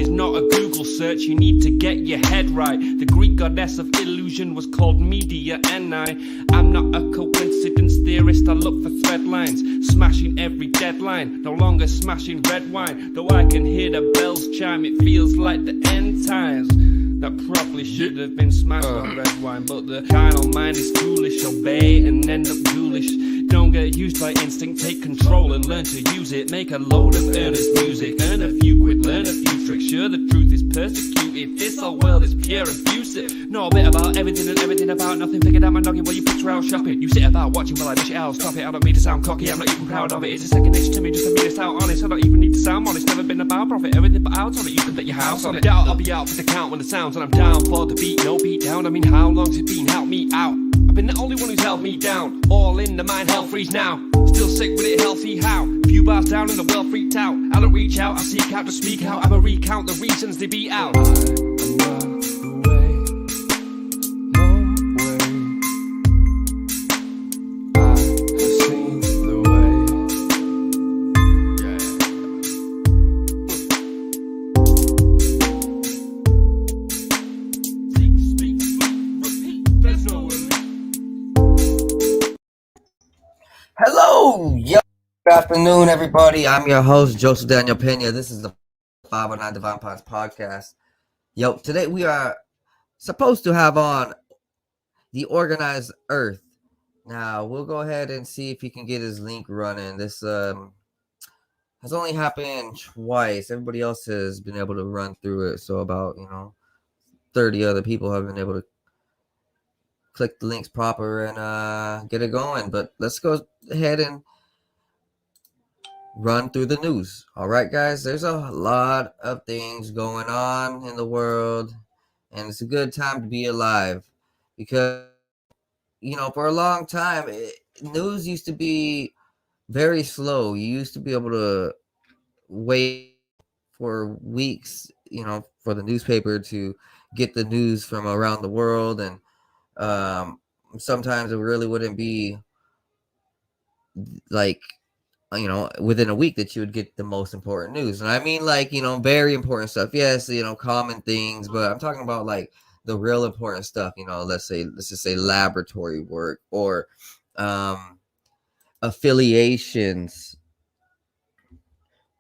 is not a Google search, you need to get your head right. The Greek goddess of illusion was called Media, and I'm not a coincidence theorist, I look for thread lines, smashing every deadline, no longer smashing red wine. Though I can hear the bells chime, it feels like the end times. That probably should have been smashed on red wine, but the carnal mind is foolish. Obey and end up ghoulish. Don't get used by instinct, take control and learn to use it. Make a load of earnest music, earn a few quid, learn a few tricks. Sure, the truth is persecuted, this whole world is pure abusive. Know a bit about everything and everything about nothing. Figured out my noggin while you picture out shopping. You sit about watching while I dish it out, stop it. I don't mean to sound cocky, I'm not even proud of it. It's a second nature to me, just to be this out honest. I don't even need to sound honest, never been about profit. Everything but out on it, you can bet your house on it. Doubt I'll be out for the count when the sounds, and I'm down for the beat, no beat down. I mean, how long's it been? Help me out. I've been the only one who's held me down. All in the mind, hell freeze now. Still sick with it, healthy how? Few bars down and the world freaked out. I don't reach out, I seek out to speak out. I'ma recount the reasons they beat out. Hello, yo, good afternoon, everybody. I'm your host, Joseph Daniel Pena. This is the 509 Divine Pines podcast. Yo, today we are supposed to have on the Organized Earth. Now, we'll go ahead and see if he can get his link running. This has only happened twice. Everybody else has been able to run through it. So about, 30 other people have been able to click the links proper and get it going. But let's go ahead and run through the news. All right, guys, there's a lot of things going on in the world, and it's a good time to be alive because, for a long time, news used to be very slow. You used to be able to wait for weeks, for the newspaper to get the news from around the world, and sometimes it really wouldn't be like, within a week that you would get the most important news. And I mean, very important stuff. Yes, common things, but I'm talking about like the real important stuff, let's just say laboratory work or affiliations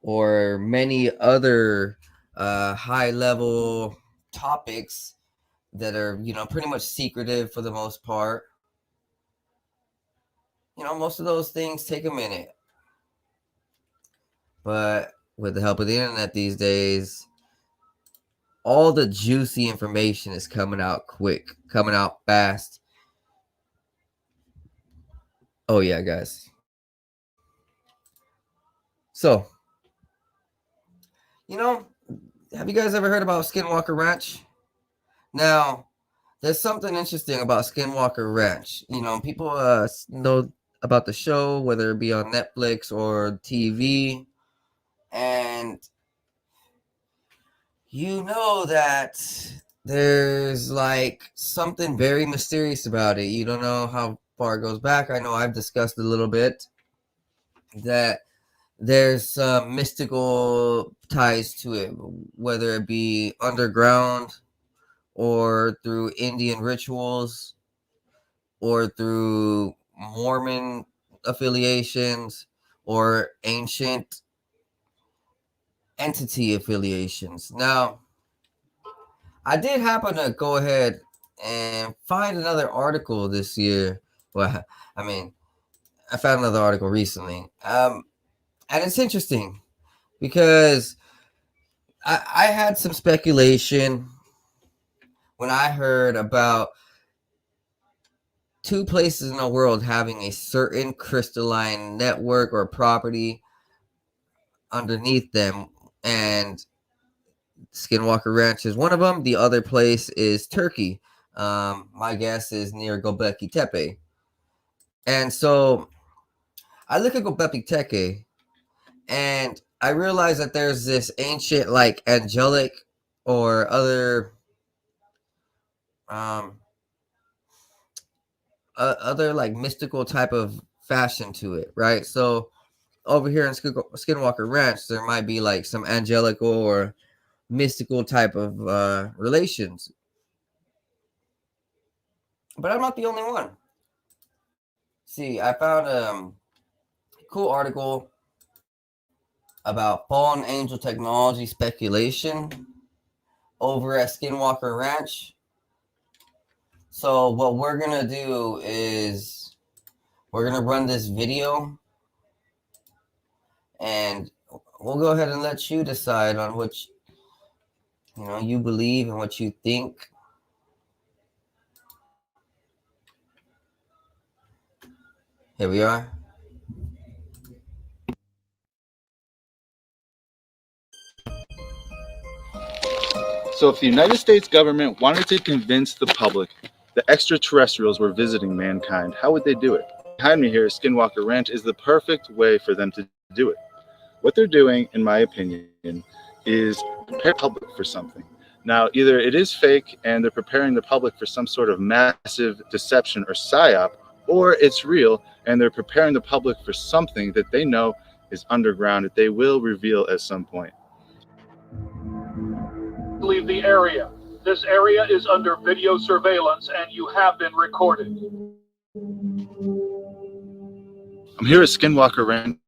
or many other high level topics that are, pretty much secretive for the most part. Most of those things take a minute. But with the help of the internet these days, all the juicy information is coming out quick, coming out fast. Oh, yeah, guys. So, have you guys ever heard about Skinwalker Ranch? Now, there's something interesting about Skinwalker Ranch. People know about the show, whether it be on Netflix or TV. And that there's like something very mysterious about it. You don't know how far it goes back. I know I've discussed a little bit that there's some mystical ties to it, whether it be underground or through Indian rituals or through Mormon affiliations or ancient entity affiliations. Now, I did happen to go ahead and find another article this year. Well, I found another article recently. And it's interesting because I had some speculation when I heard about two places in the world having a certain crystalline network or property underneath them, and Skinwalker Ranch is one of them. The other place is Turkey. My guess is near Göbekli Tepe. And so I look at Göbekli Tepe and I realize that there's this ancient like angelic or other other like mystical type of fashion to it, right? So over here in Skinwalker Ranch, there might be like some angelical or mystical type of relations. But I'm not the only one. See, I found a cool article about fallen angel technology speculation over at Skinwalker Ranch. So what we're gonna do is we're gonna run this video, and we'll go ahead and let you decide on which you believe and what you think. Here we are. So if the United States government wanted to convince the public that extraterrestrials were visiting mankind, how would they do it? Behind me here, Skinwalker Ranch, is the perfect way for them to do it. What they're doing, in my opinion, is prepare the public for something. Now, either it is fake and they're preparing the public for some sort of massive deception or psyop, or it's real and they're preparing the public for something that they know is underground that they will reveal at some point. Leave the area. This area is under video surveillance and you have been recorded. I'm here at Skinwalker Ranch,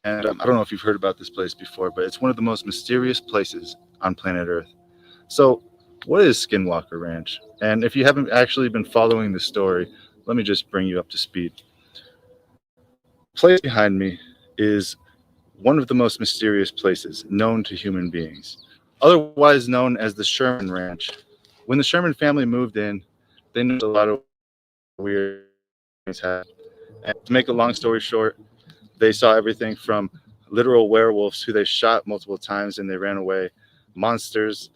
and I don't know if you've heard about this place before, but it's one of the most mysterious places on planet Earth. So what is Skinwalker Ranch? And if you haven't actually been following the story, let me just bring you up to speed. The place behind me is one of the most mysterious places known to human beings, otherwise known as the Sherman Ranch. When the Sherman family moved in, they knew a lot of weird things happened. And to make a long story short, they saw everything from literal werewolves who they shot multiple times and they ran away, monsters,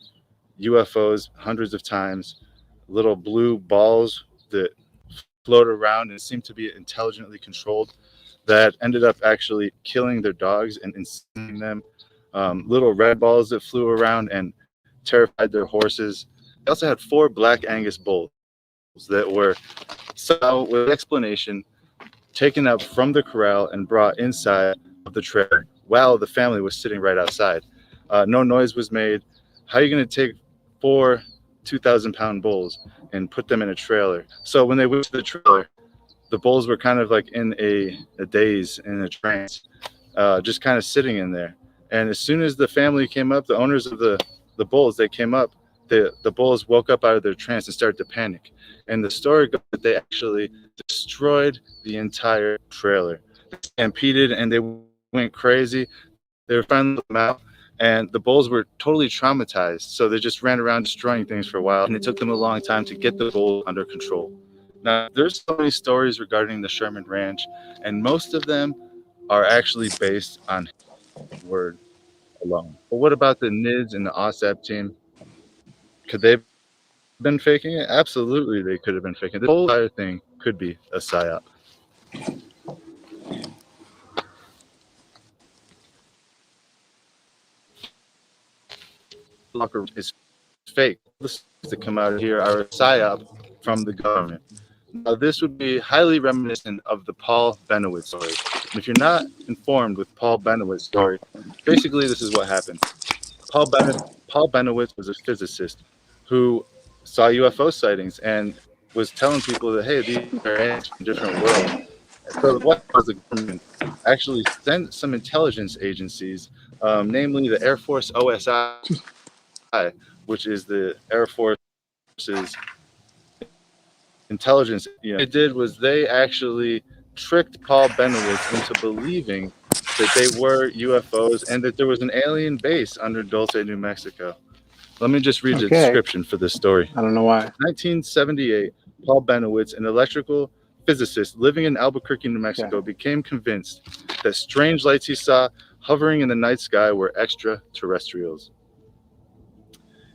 UFOs hundreds of times, little blue balls that float around and seem to be intelligently controlled that ended up actually killing their dogs and inciting them, little red balls that flew around and terrified their horses. They also had 4 black Angus bulls that were somehow, with explanation, taken up from the corral and brought inside of the trailer while the family was sitting right outside. No noise was made. How are you going to take 4 2,000-pound bulls and put them in a trailer? So when they went to the trailer, the bulls were kind of like in a daze, in a trance, just kind of sitting in there. And as soon as the family came up, the owners of the bulls, they came up, the bulls woke up out of their trance and started to panic. And the story goes that they actually destroyed the entire trailer. They stampeded and they went crazy. They were finally let them out, and the bulls were totally traumatized. So they just ran around destroying things for a while, and it took them a long time to get the bulls under control. Now, there's so many stories regarding the Sherman Ranch, and most of them are actually based on word alone. But what about the NIDS and the OSAP team? Could they have been faking it? Absolutely, they could have been faking it. The whole entire thing could be a psyop. Locker is fake. The stories that come out of here are a psyop from the government. Now, this would be highly reminiscent of the Paul Bennewitz story. And if you're not informed with Paul Bennewitz's story, basically this is what happened. Paul Bennewitz was a physicist who saw UFO sightings and was telling people that, hey, these are aliens from different worlds. So what was the government actually sent some intelligence agencies, namely the Air Force OSI, which is the Air Force's intelligence. What they did was they actually tricked Paul Bennewitz into believing that they were UFOs and that there was an alien base under Dulce, New Mexico. Let me just read the description for this story. I don't know why. 1978, Paul Bennewitz, an electrical physicist living in Albuquerque, New Mexico, became convinced that strange lights he saw hovering in the night sky were extraterrestrials.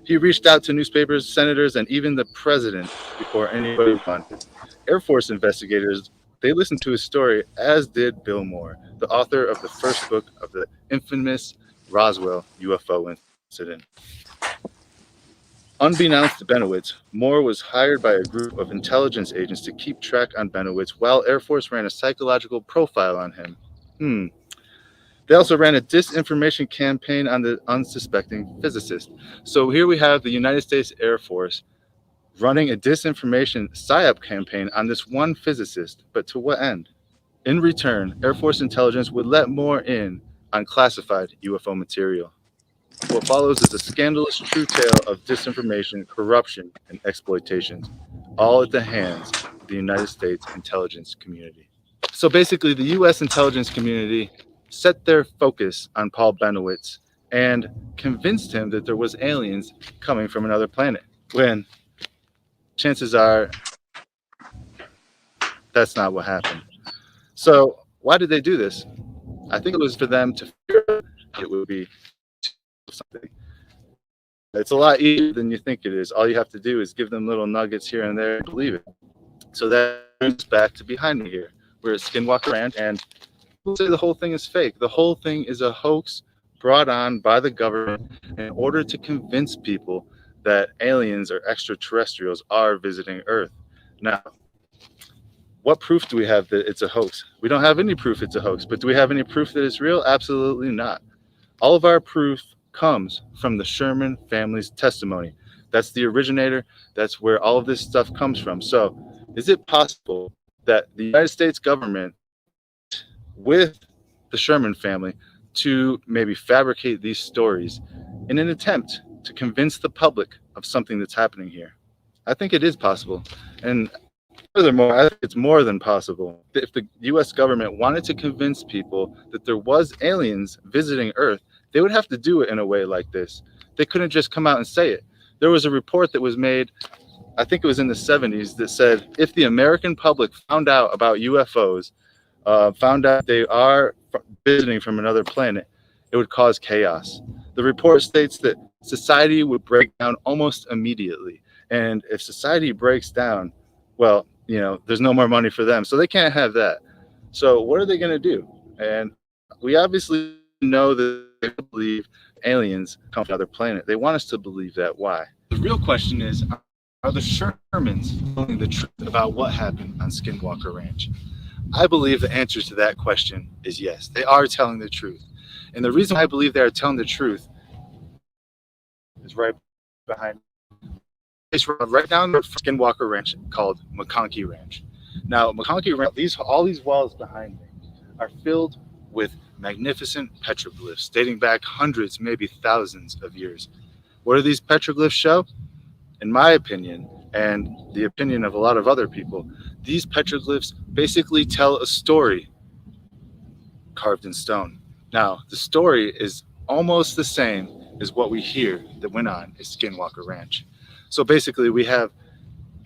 He reached out to newspapers, senators, and even the president before anybody responded. Air Force investigators, they listened to his story, as did Bill Moore, the author of the first book of the infamous Roswell UFO incident. Unbeknownst to Bennewitz, Moore was hired by a group of intelligence agents to keep track on Bennewitz while Air Force ran a psychological profile on him. They also ran a disinformation campaign on the unsuspecting physicist. So here we have the United States Air Force running a disinformation PSYOP campaign on this one physicist, but to what end? In return, Air Force intelligence would let more in on classified UFO material. What follows is a scandalous true tale of disinformation, corruption, and exploitation, all at the hands of the United States intelligence community. So basically, the U.S. intelligence community set their focus on Paul Bennewitz and convinced him that there was aliens coming from another planet, when chances are that's not what happened. So why did they do this? I think it was for them to figure it would be something. It's a lot easier than you think it is. All you have to do is give them little nuggets here and there and believe it. So that brings back to behind me here. We're at Skinwalker Ranch, and we'll say the whole thing is fake. The whole thing is a hoax brought on by the government in order to convince people that aliens or extraterrestrials are visiting Earth. Now, what proof do we have that it's a hoax? We don't have any proof it's a hoax, but do we have any proof that it's real? Absolutely not. All of our proof comes from the Sherman family's testimony. That's the originator. That's where all of this stuff comes from. So is it possible that the United States government, with the Sherman family, to maybe fabricate these stories in an attempt to convince the public of something that's happening here? I think it is possible. And furthermore, I think it's more than possible. If the U.S. government wanted to convince people that there was aliens visiting Earth, they would have to do it in a way like this. They couldn't just come out and say it. There was a report that was made, I think it was in the 70s, that said if the American public found out about UFOs, found out they are visiting from another planet, it would cause chaos. The report states that society would break down almost immediately. And if society breaks down, well, you know, there's no more money for them. So they can't have that. So what are they going to do? And we obviously know that they believe aliens come from another planet. They want us to believe that. Why? The real question is, are the Shermans telling the truth about what happened on Skinwalker Ranch? I believe the answer to that question is yes. They are telling the truth. And the reason I believe they are telling the truth is right behind me. It's right down the Skinwalker Ranch called McConkey Ranch. Now, McConkey Ranch, all these walls behind me are filled with magnificent petroglyphs dating back hundreds, maybe thousands of years. What do these petroglyphs show? In my opinion, and the opinion of a lot of other people, these petroglyphs basically tell a story carved in stone. Now, the story is almost the same as what we hear that went on at Skinwalker Ranch. So basically, we have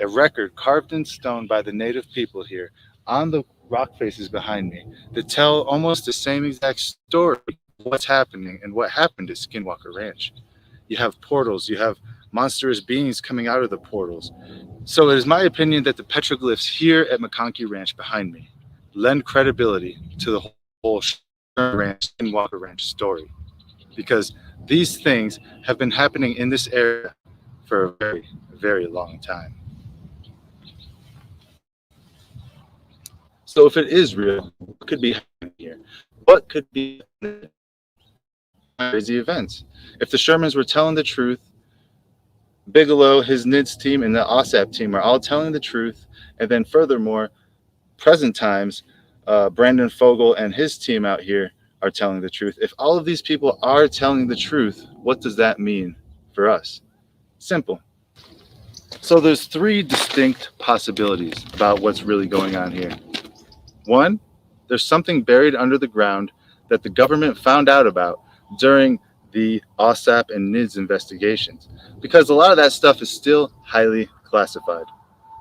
a record carved in stone by the native people here on the rock faces behind me that tell almost the same exact story of what's happening and what happened at Skinwalker Ranch. You have portals, you have monstrous beings coming out of the portals. So it is my opinion that the petroglyphs here at McConkey Ranch behind me lend credibility to the whole Skinwalker Ranch story, because these things have been happening in this area for a very, very long time. So if it is real, what could be happening here? What could be crazy events? If the Shermans were telling the truth, Bigelow, his NIDS team, and the OSAP team are all telling the truth, and then furthermore, present times, Brandon Fogel and his team out here are telling the truth. If all of these people are telling the truth, what does that mean for us? Simple. So there's three distinct possibilities about what's really going on here. One, there's something buried under the ground that the government found out about during the OSAP and NIDS investigations, because a lot of that stuff is still highly classified.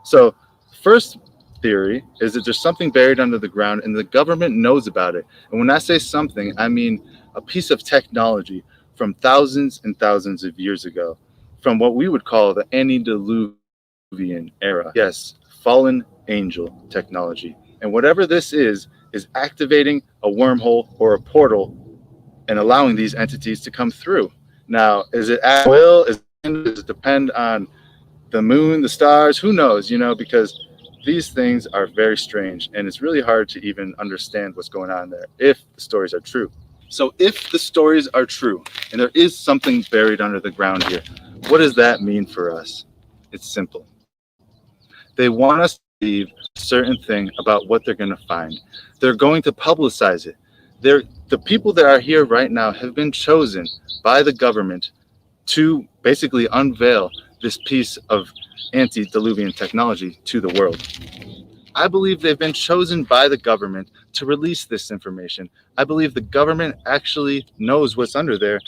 So first theory is that there's something buried under the ground and the government knows about it. And when I say something, I mean a piece of technology from thousands and thousands of years ago, from what we would call the antediluvian era. Yes, fallen angel technology. And whatever this is activating a wormhole or a portal and allowing these entities to come through. Now, is it at will? Does it depend on the moon, the stars? Who knows, because these things are very strange and it's really hard to even understand what's going on there if the stories are true. So if the stories are true and there is something buried under the ground here, what does that mean for us? It's simple. They want us to believe a certain thing about what they're going to find. They're going to publicize it. The people that are here right now have been chosen by the government to basically unveil this piece of antediluvian technology to the world. I believe they've been chosen by the government to release this information. I believe the government actually knows what's under there.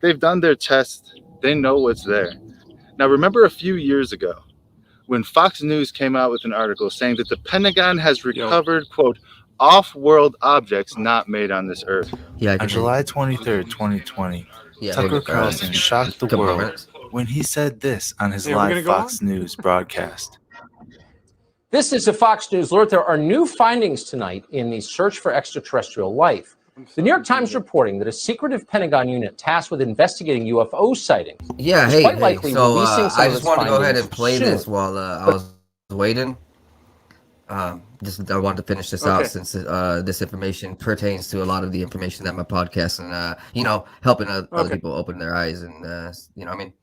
They've done their tests. They know what's there. Now, remember a few years ago when Fox News came out with an article saying that the Pentagon has recovered, quote, off-world objects not made on this earth. Yeah, On July 23rd, 2020, Tucker Carlson shocked the world when he said this on his live Fox News broadcast. This is a Fox News alert. There are new findings tonight in the search for extraterrestrial life. The New York Times reporting that a secretive Pentagon unit tasked with investigating UFO sightings. Yeah, is hey, quite likely so releasing some I of just its want to go ahead findings and play soon. this while I was waiting. I wanted to finish this out since this information pertains to a lot of the information that my podcast and helping other people open their eyes and you know what I mean.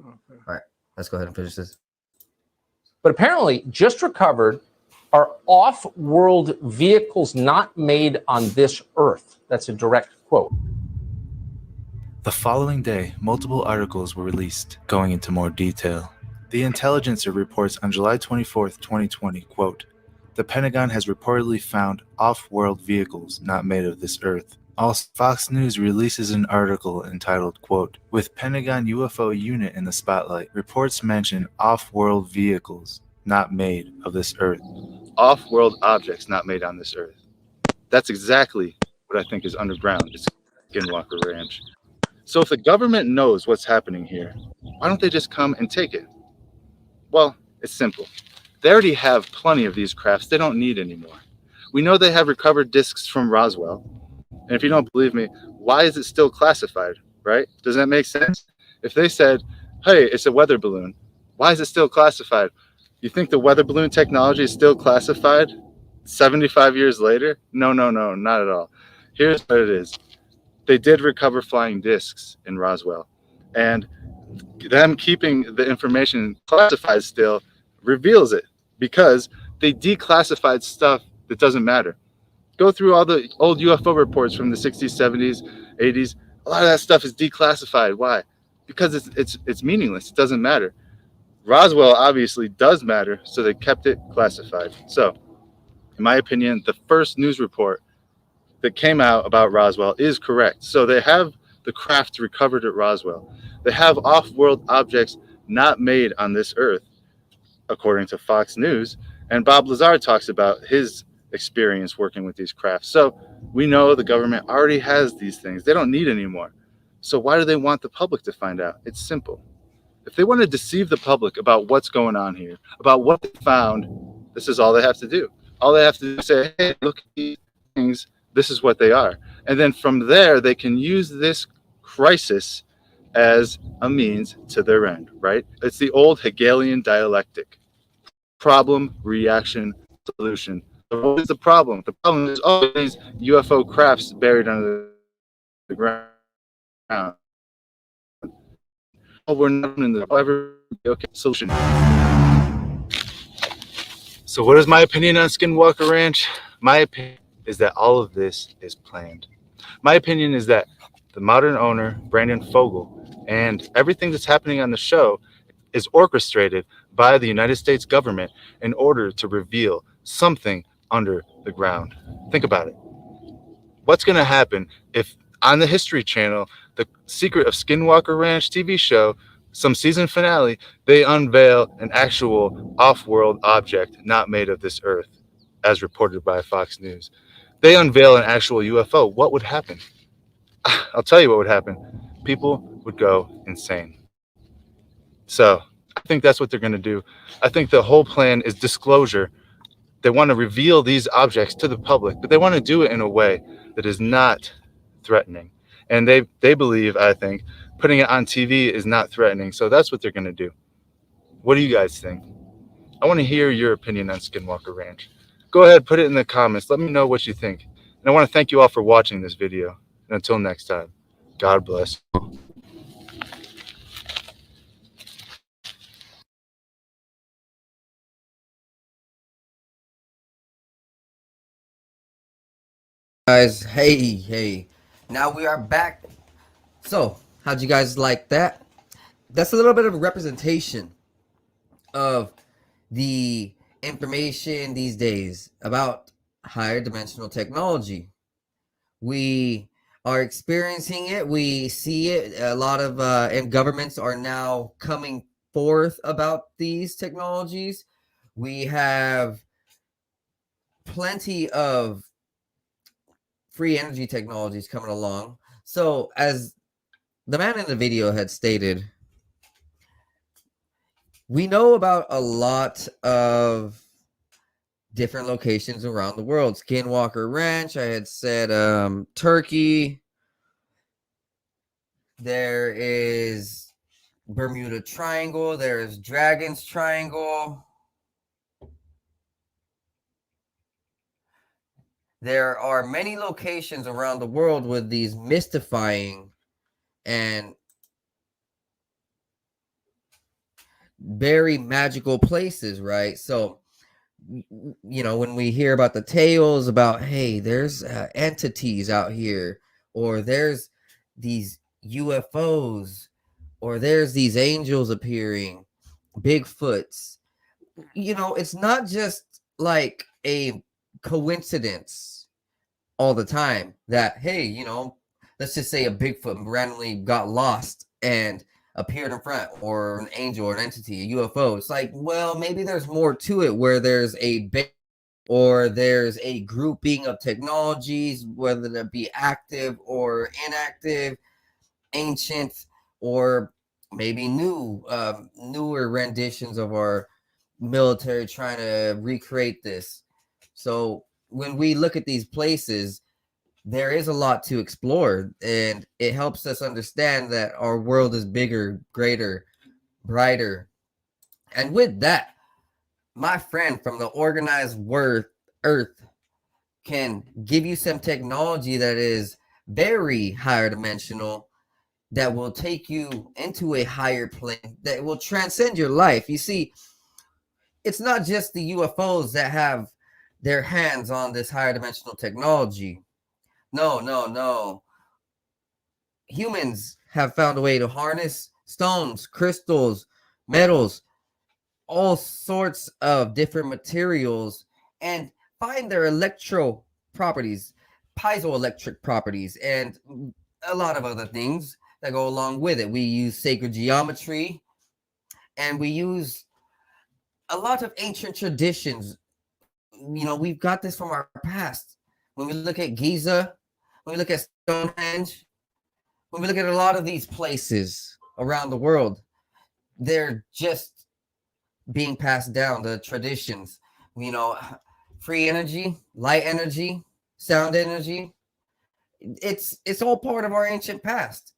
All right, let's go ahead and finish this. But apparently, just recovered are off-world vehicles not made on this Earth. That's a direct quote. The following day, multiple articles were released, going into more detail. The Intelligencer reports on July 24th, 2020, quote, "The Pentagon has reportedly found off-world vehicles not made of this Earth." Also, Fox News releases an article entitled, quote, "With Pentagon UFO unit in the spotlight, reports mention off-world vehicles not made of this Earth." Off-world objects not made on this earth. That's exactly what I think is underground. It's Skinwalker Ranch. So if the government knows what's happening here, why don't they just come and take it? Well, it's simple. They already have plenty of these crafts. They don't need any more. We know they have recovered discs from Roswell. And if you don't believe me, why is it still classified, right? Does that make sense? If they said, hey, it's a weather balloon, why is it still classified? You think the weather balloon technology is still classified 75 years later? No, not at all. Here's what it is. They did recover flying discs in Roswell. And them keeping the information classified still reveals it because they declassified stuff that doesn't matter. Go through all the old UFO reports from the 60s, 70s, 80s. A lot of that stuff is declassified. Why? Because it's meaningless. It doesn't matter. Roswell obviously does matter, so they kept it classified. So, in my opinion, the first news report that came out about Roswell is correct. So they have the craft recovered at Roswell. They have off-world objects not made on this earth, according to Fox News. And Bob Lazar talks about his experience working with these crafts. So we know the government already has these things. They don't need any more. So why do they want the public to find out? It's simple. If they want to deceive the public about what's going on here, about what they found, this is all they have to do. All they have to do is say, hey, look at these things. This is what they are. And then from there, they can use this crisis as a means to their end, right? It's the old Hegelian dialectic. Problem, reaction, solution. So what is the problem? The problem is all these UFO crafts buried under the ground. Oh, we're not in the okay solution. So what is my opinion on Skinwalker Ranch? My opinion is that all of this is planned. My opinion is that the modern owner, Brandon Fogel, and everything that's happening on the show is orchestrated by the United States government in order to reveal something under the ground. Think about it. What's going to happen if on the History Channel, the Secret of Skinwalker Ranch TV show, some season finale, they unveil an actual off-world object not made of this earth, as reported by Fox News. They unveil an actual UFO. What would happen? I'll tell you what would happen. People would go insane. So I think that's what they're going to do. I think the whole plan is disclosure. They want to reveal these objects to the public, but they want to do it in a way that is not threatening. And they believe, I think, putting it on TV is not threatening. So that's what they're going to do. What do you guys think? I want to hear your opinion on Skinwalker Ranch. Go ahead, put it in the comments. Let me know what you think. And I want to thank you all for watching this video. And until next time, God bless. Guys, hey. Now we are back. So, how'd you guys like that? That's a little bit of a representation of the information these days about higher dimensional technology. We are experiencing it. We see it. A lot of and governments are now coming forth about these technologies. We have plenty of free energy technologies coming along. So, as the man in the video had stated, we know about a lot of different locations around the world. Skinwalker Ranch, I had said Turkey. There is Bermuda Triangle. There is Dragon's Triangle. There are many locations around the world with these mystifying and very magical places, right? So, you know, when we hear about the tales about, hey, there's entities out here, or there's these UFOs, or there's these angels appearing, Bigfoots, you know, it's not just like a coincidence all the time that, hey, you know, let's just say a Bigfoot randomly got lost and appeared in front, or an angel or an entity, a UFO. It's like, well, maybe there's more to it, where there's a or there's a grouping of technologies, whether that be active or inactive, ancient or maybe newer renditions of our military trying to recreate this. So when we look at these places, there is a lot to explore, and it helps us understand that our world is bigger, greater, brighter. And with that, my friend from the organized earth can give you some technology that is very higher dimensional, that will take you into a higher plane, that will transcend your life. You see, it's not just the UFOs that have their hands on this higher dimensional technology. No. Humans have found a way to harness stones, crystals, metals, all sorts of different materials, and find their electro properties, piezoelectric properties, and a lot of other things that go along with it. We use sacred geometry, and we use a lot of ancient traditions. You know, we've got this from our past. When we look at Giza, when we look at Stonehenge, when we look at a lot of these places around the world, they're just being passed down, the traditions. You know, free energy, light energy, sound energy. It's all part of our ancient past.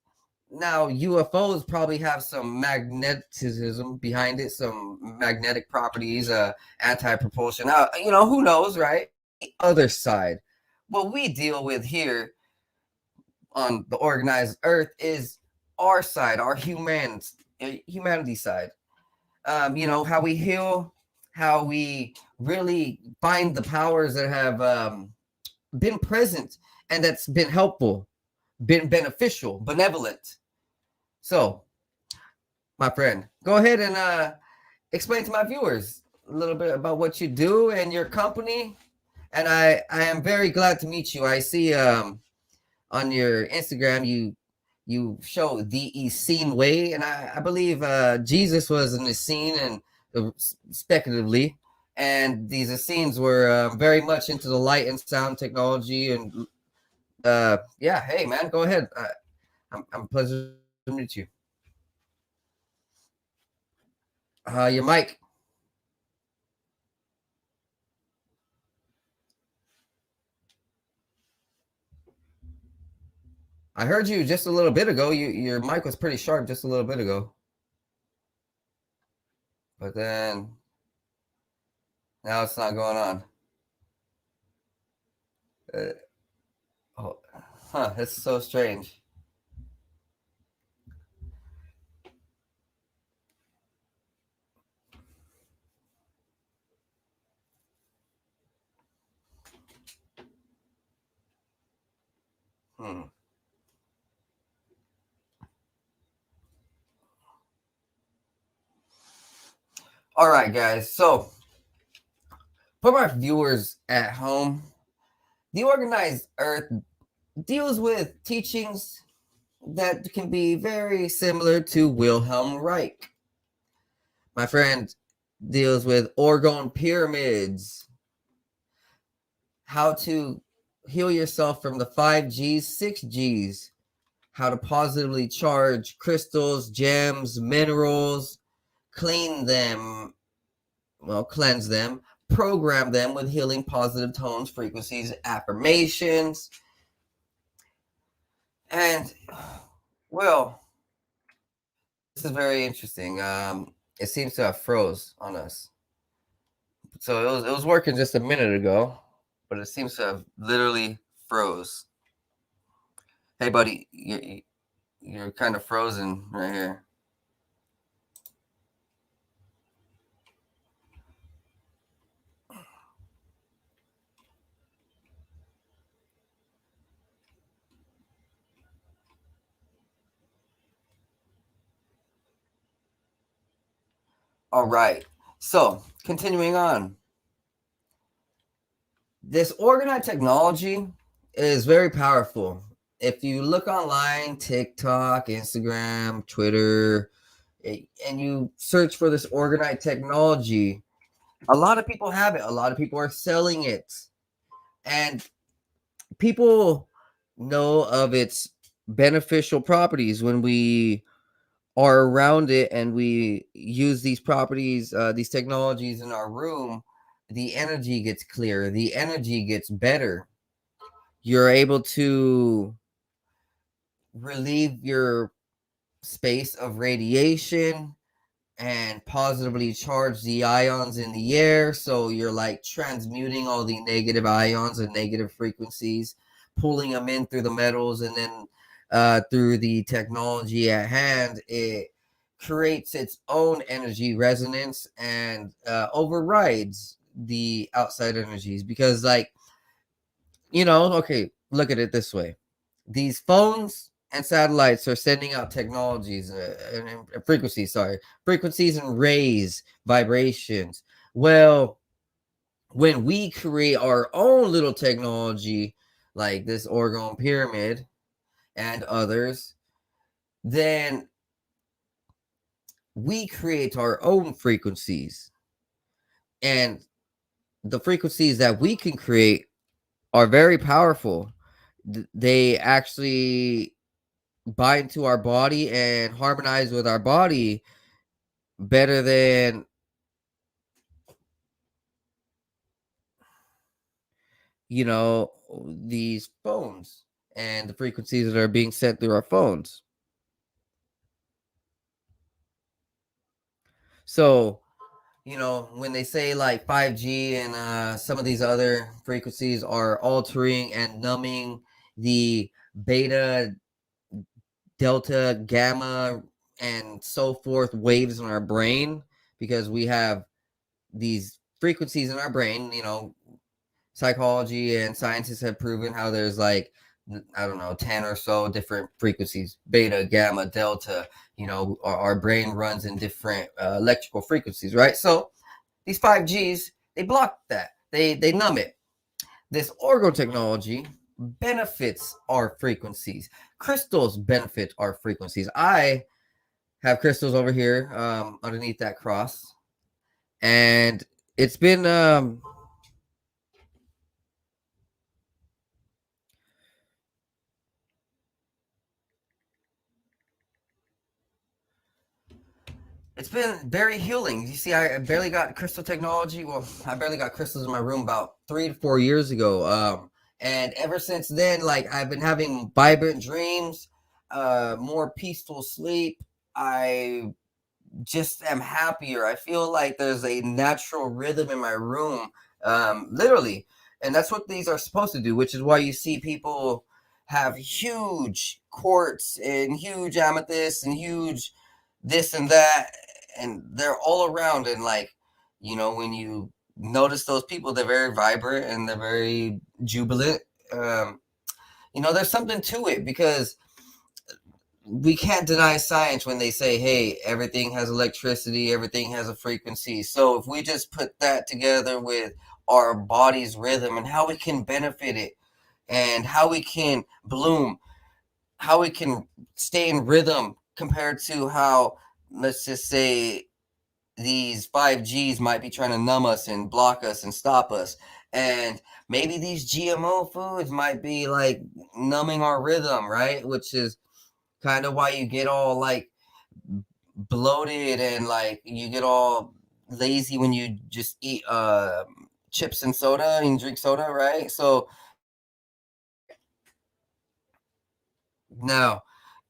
Now, UFOs probably have some magnetism behind it, some magnetic properties, anti-propulsion. You know, who knows, right? The other side, what we deal with here on the organized earth is our side, our humanity side. You know, how we heal, how we really find the powers that have been present and that's been helpful, been beneficial, benevolent. So, my friend, go ahead and explain to my viewers a little bit about what you do and your company. And I am very glad to meet you. I see on your Instagram you show the Essene way, and I believe Jesus was an Essene, and speculatively, and these Essenes were very much into the light and sound technology. And yeah, hey man, go ahead. I'm pleasure to meet you. Your mic. I heard you just a little bit ago. Your mic was pretty sharp just a little bit ago. But then now it's not going on. Oh, huh, that's so strange. Hmm. All right, guys. So, for my viewers at home, the organized earth deals with teachings that can be very similar to Wilhelm Reich. My friend deals with orgone pyramids, how to heal yourself from the 5Gs, 6Gs, how to positively charge crystals, gems, minerals, cleanse them, program them with healing positive tones, frequencies, affirmations. And, well, this is very interesting. It seems to have froze on us. So it was working just a minute ago, but it seems to have literally froze. Hey, buddy, you're kind of frozen right here. All right. So continuing on, this organoid technology is very powerful. If you look online, TikTok, Instagram, Twitter, and you search for this organoid technology, a lot of people have it. A lot of people are selling it. And people know of its beneficial properties when we are around it and we use these properties, these technologies in our room. The energy gets clearer, the energy gets better. You're able to relieve your space of radiation and positively charge the ions in the air. So you're like transmuting all the negative ions and negative frequencies, pulling them in through the metals, and then through the technology at hand, it creates its own energy resonance and overrides the outside energies. Because, like, okay, look at it this way. These phones and satellites are sending out technologies and frequencies and rays, vibrations. Well, when we create our own little technology like this orgone pyramid and others, then we create our own frequencies. And the frequencies that we can create are very powerful. They actually bind to our body and harmonize with our body better than these phones and the frequencies that are being sent through our phones. So when they say like 5G and some of these other frequencies are altering and numbing the beta, delta, gamma, and so forth waves in our brain, because we have these frequencies in our brain. Psychology and scientists have proven how there's like, I don't know, 10 or so different frequencies: beta, gamma, delta. Our brain runs in different electrical frequencies, right? So these 5Gs, they block that. They numb it. This orgo technology benefits our frequencies. Crystals benefit our frequencies. I have crystals over here underneath that cross, and it's been it's been very healing. You see, I barely got crystal technology. Well, I barely got crystals in my room about 3 to 4 years ago. And ever since then, like, I've been having vibrant dreams, more peaceful sleep. I just am happier. I feel like there's a natural rhythm in my room. Literally, And that's what these are supposed to do, which is why you see people have huge quartz and huge amethyst and huge this and that, and they're all around. And like, you know, when you notice those people, they're very vibrant and they're very jubilant. You know, there's something to it, because we can't deny science when they say, hey, everything has electricity, everything has a frequency. So if we just put that together with our body's rhythm and how we can benefit it and how we can bloom, how we can stay in rhythm compared to how, let's just say, these 5Gs might be trying to numb us and block us and stop us. And maybe these GMO foods might be like numbing our rhythm, right? Which is kind of why you get all like bloated and like you get all lazy when you just eat chips and soda and drink soda, right? So now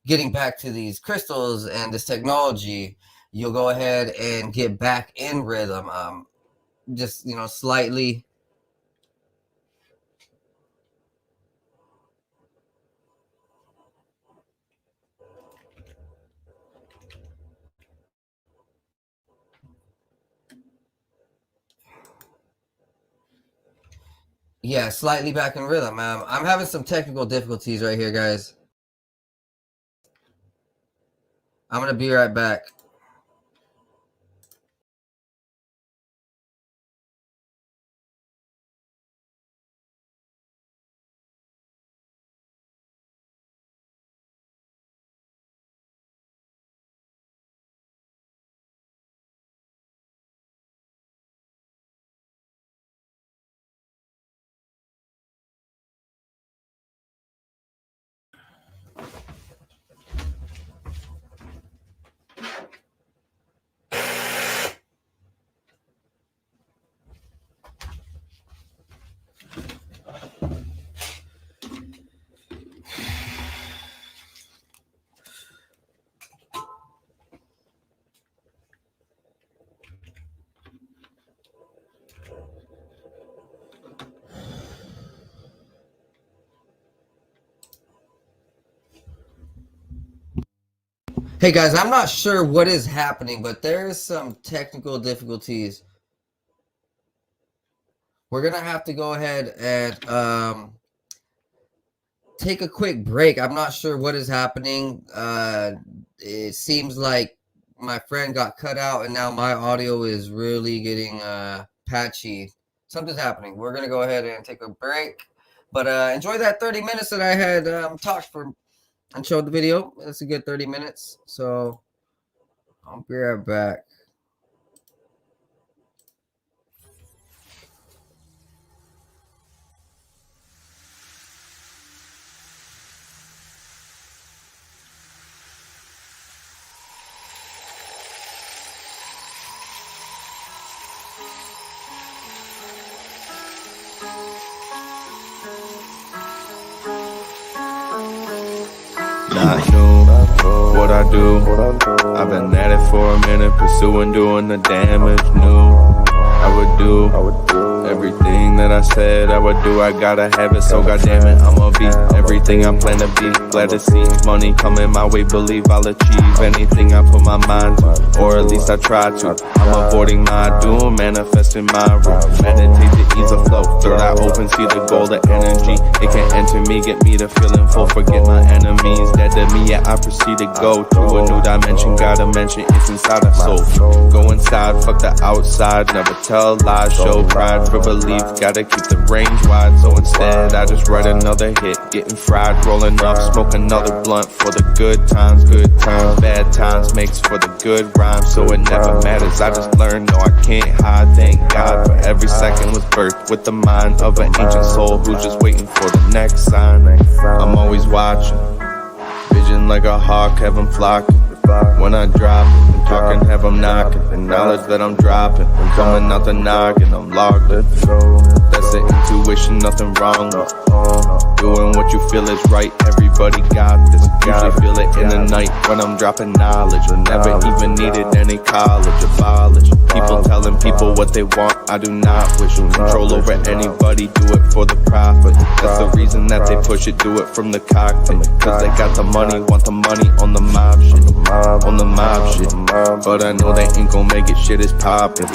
getting back to these crystals and this technology, you'll go ahead and get back in rhythm, just, you know, slightly. Yeah, slightly back in rhythm. I'm having some technical difficulties right here, guys. I'm going to be right back. Hey guys, I'm not sure what is happening, but there is some technical difficulties. We're gonna have to go ahead and take a quick break. I'm not sure what is happening. It seems like my friend got cut out and now my audio is really getting patchy. Something's happening. We're gonna go ahead and take a break, but enjoy that 30 minutes that I had talked for and showed the video. It's a good 30 minutes, so I'll be right back. Not new, what I do. I've been at it for a minute, pursuing, doing the damage. New, I would do everything that I said I would do. I gotta have it, so goddamn it, I'ma be everything I plan to be. Glad to see money coming my way, believe I'll achieve anything I put my mind to, or at least I try to. I'm avoiding my doom, manifesting my room. Meditate to ease the flow. Third eye open, see the goal, the energy. It can enter me, get me to feeling full. Forget my enemies, dead to me, yeah, I proceed to go to a new dimension. Gotta mention it's inside the soul. Go inside, fuck the outside. Never tell lies, show pride for belief. Gotta keep the range wide, so instead I just write another hit. Getting fried, rolling up, smoke another blunt for the good times. Good times, bad times makes for the good rhymes. So it never matters, I just learned, no I can't hide. Thank God for every second was birthed with the mind of an ancient soul who's just waiting for the next sign. I'm always watching, vision like a hawk, have 'em flocking. When I drop it, I'm talking, have 'em knocking. The knowledge that I'm dropping, I'm coming out the noggin, I'm logged in. That's the intuition, nothing wrong with doing what you feel is right, everybody got this. Usually feel it in the night when I'm dropping knowledge. I never even needed any college, abolish people telling people what they want. I do not wish control over anybody, do it for the profit. That's the reason that they push it, do it from the cockpit. Cause they got the money, want the money on the mob shit. On the mob shit. But I know they ain't gon' make it, shit is poppin'.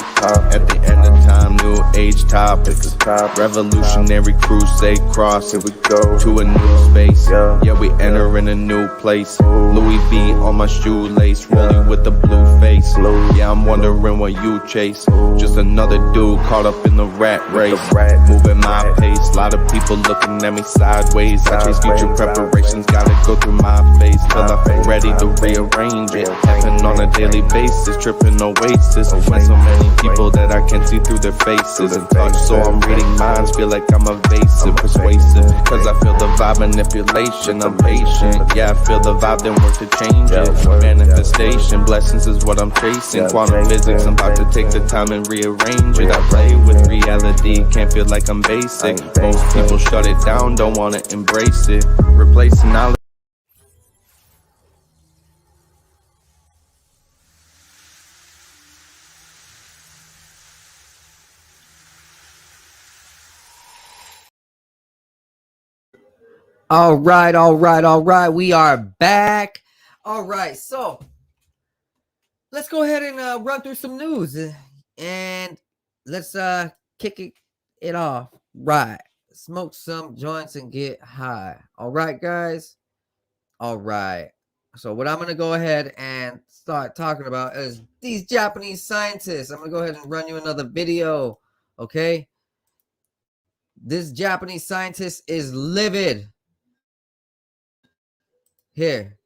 At the end of time, new age topics. Revolutionary crusade cross. Here we go to a new space. Yeah, we enter in a new place. Louis V on my shoelace, rolling with the blue face. Yeah, I'm wondering what you chase. Just another dude caught up in the rat race. Moving my pace, lot of people looking at me sideways. I chase future preparations, gotta go through my phase till I feel ready to rearrange it. Happen on a daily basis, tripping oasis. When so many people that I can see through their faces and touch, so I'm reading minds, feel like I'm evasive, persuasive. Cause I feel the vibe, manipulation, I'm patient. Yeah, I feel the vibe, then work to change it. Manifestation, blessings is what I'm chasing. Quantum physics, I'm about to take the time and rearrange it. I play with reality, can't feel like I'm basic. Most people shut it down, don't wanna embrace it. Replacing knowledge. All right. We are back. All right, so let's go ahead and run through some news and let's kick it off. Right, smoke some joints and get high. All right, guys. All right. So what I'm gonna go ahead and start talking about is these Japanese scientists. I'm gonna go ahead and run you another video. Okay. This Japanese scientist is livid. Here,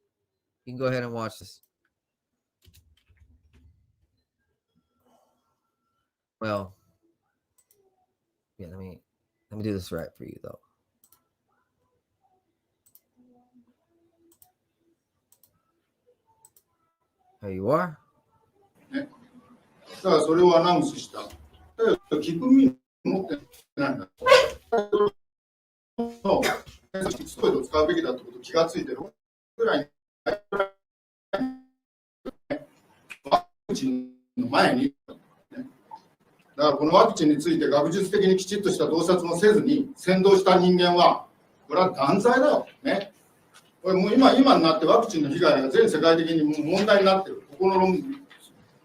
you can go ahead and watch this. Well, yeah, let me do this right for you though. Here you are. だからそれをアナウンスした。だから聞く耳持ってないんだ。ストイドを使うべきだってこと気がついてるぐらいワクチンの前に、ね、だからこのワクチンについて学術的にきちっとした洞察もせずに先導した人間はこれは断罪だよ、ね、これもう今になってワクチンの被害が全世界的にもう問題になってる。ここの論文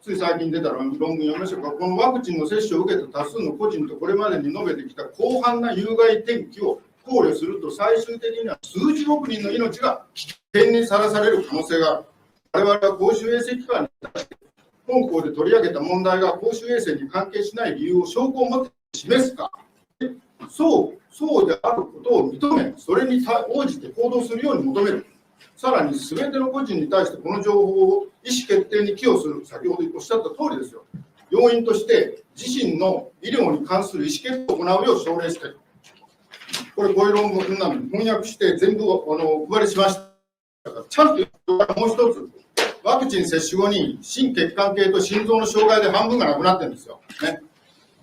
つい最近出た論文読みましょうか。このワクチンの接種を受けた多数の個人とこれまでに述べてきた広範な有害天気を考慮すると最終的には数十億人の命が危険にさらされる可能性がある。我々は公衆衛生機関に対して本校で取り上げた問題が公衆衛生に関係しない理由を証拠を持って示すか、そうであることを認め、それに応じて行動するように求める。さらに全ての個人に対してこの情報を意思決定に寄与する、先ほどおっしゃった通りですよ。要因として自身の医療に関する意思決定を行うよう奨励している。これ、こういう論文なのに翻訳して全部お配りしました。ちゃんともう一つ、ワクチン接種後に心血管系と心臓の障害で半分がなくなってるんですよ。ね、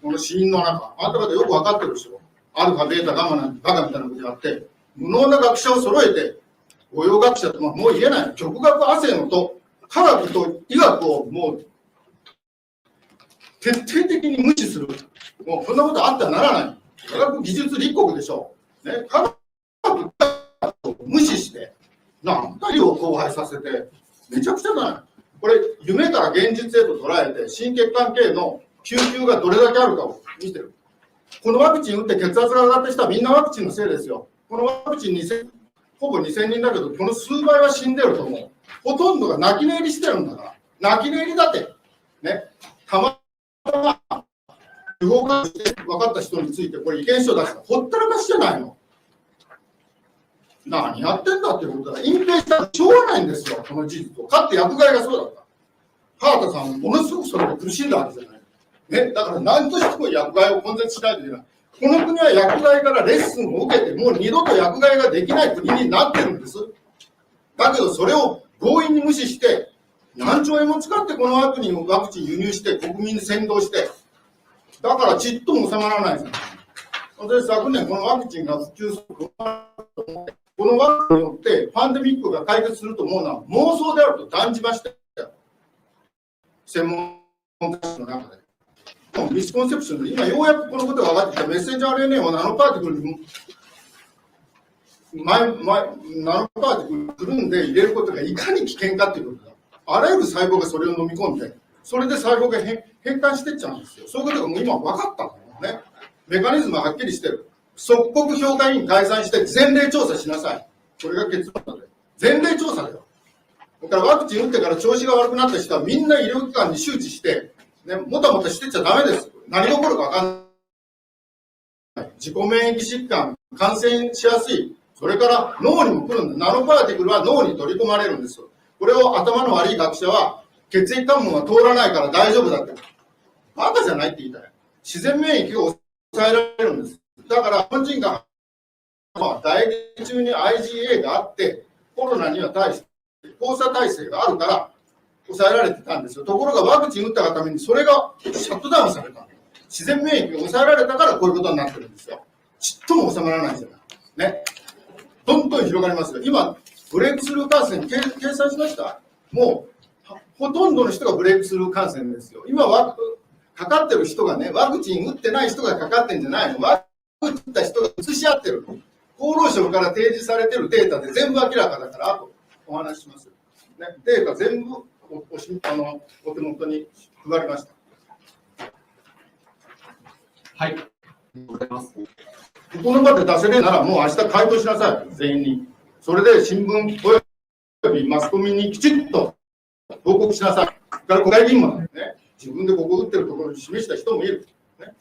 この死因の中、あんた方よく分かってるでしょ。アルファ、ベータ、ガンマなんてバカみたいなことやって、無能な学者を揃えて、御用学者ともう言えない。極学亜生のと科学と医学をもう徹底的に無視する。もうこんなことあってはならない。科学技術立国でしょう。ね、科学を無視して、なんか医療を荒廃させて、めちゃくちゃだな。これ、夢から現実へと捉えて、心血管系の救急がどれだけあるかを見てる。このワクチン打って血圧が上がった人はみんなワクチンのせいですよ。このワクチンほぼ2000人だけど、この数倍は死んでると思う。ほとんどが泣き寝入りしてるんだから。泣き寝入りだって。ね。たまたま、不法化して分かった人について、これ意見書出した。ほったらかしじゃないの。何やってんだってことだ。隠蔽したらしょうがないんですよ、この事実を。かって薬害がそうだった。川田さんもものすごくそれで苦しんだわけじゃない。ね。だから何としても薬害を根絶しないといけない。この国は薬害からレッスンを受けて、もう二度と薬害ができない国になってるんです。だけど、それを強引に無視して、何兆円も使ってこのワクチン輸入して、国民に先導して、だからちっとも収まらないんですよ。で、昨年、このワクチンが普及するこのワクチンによってパンデミックが解決すると思うのは妄想であると断じました。専門の中で。ミスコンセプションで、今ようやくこのことが分かってきた。メッセンジャー RNA をナノパーティクルにナノパーティクルにくるんで入れることがいかに危険かっていうことだ。あらゆる細胞がそれを飲み込んで、それで細胞が変換していっちゃうんですよ。そういうことがもう今分かったんだよね。メカニズムははっきりしてる。即刻評価委員解散して前例調査しなさい。これが結論だね。前例調査だよ。だからワクチン打ってから調子が悪くなった人はみんな医療機関に周知して、ね、もたもたしてちゃダメです。何が起こるか分かんない。自己免疫疾患、感染しやすい。それから脳にも来るんだ。ナノパーティクルは脳に取り込まれるんですよ。これを頭の悪い学者は血液関門は通らないから大丈夫だって。バカじゃないって言いたい。自然免疫を抑えられるんです。だから日本人が唾液中に IgA があってコロナには対して交差耐性があるから抑えられてたんですよ。ところがワクチン打ったがためにそれがシャットダウンされた。自然免疫が抑えられたからこういうことになってるんですよ。ちっとも収まらないじゃない。ね。どんどん広がりますよ。今、ブレイクスルー感染計算しました？もうほとんどの人がブレイクスルー感染ですよ。今かかってる人がね、ワクチン打ってない人がかかってるんじゃないの。ワクチン打った人が移し合ってる。厚労省から提示されてるデータで全部明らかだから、あとお話しします。ね、データ全部お手元に配りました。はい。この場で出せるならもう明日回答しなさい。全員に。それで新聞およびマスコミにきちっと報告しなさい。から国会議員もね、自分でここ打ってるところに示した人もいる。ね、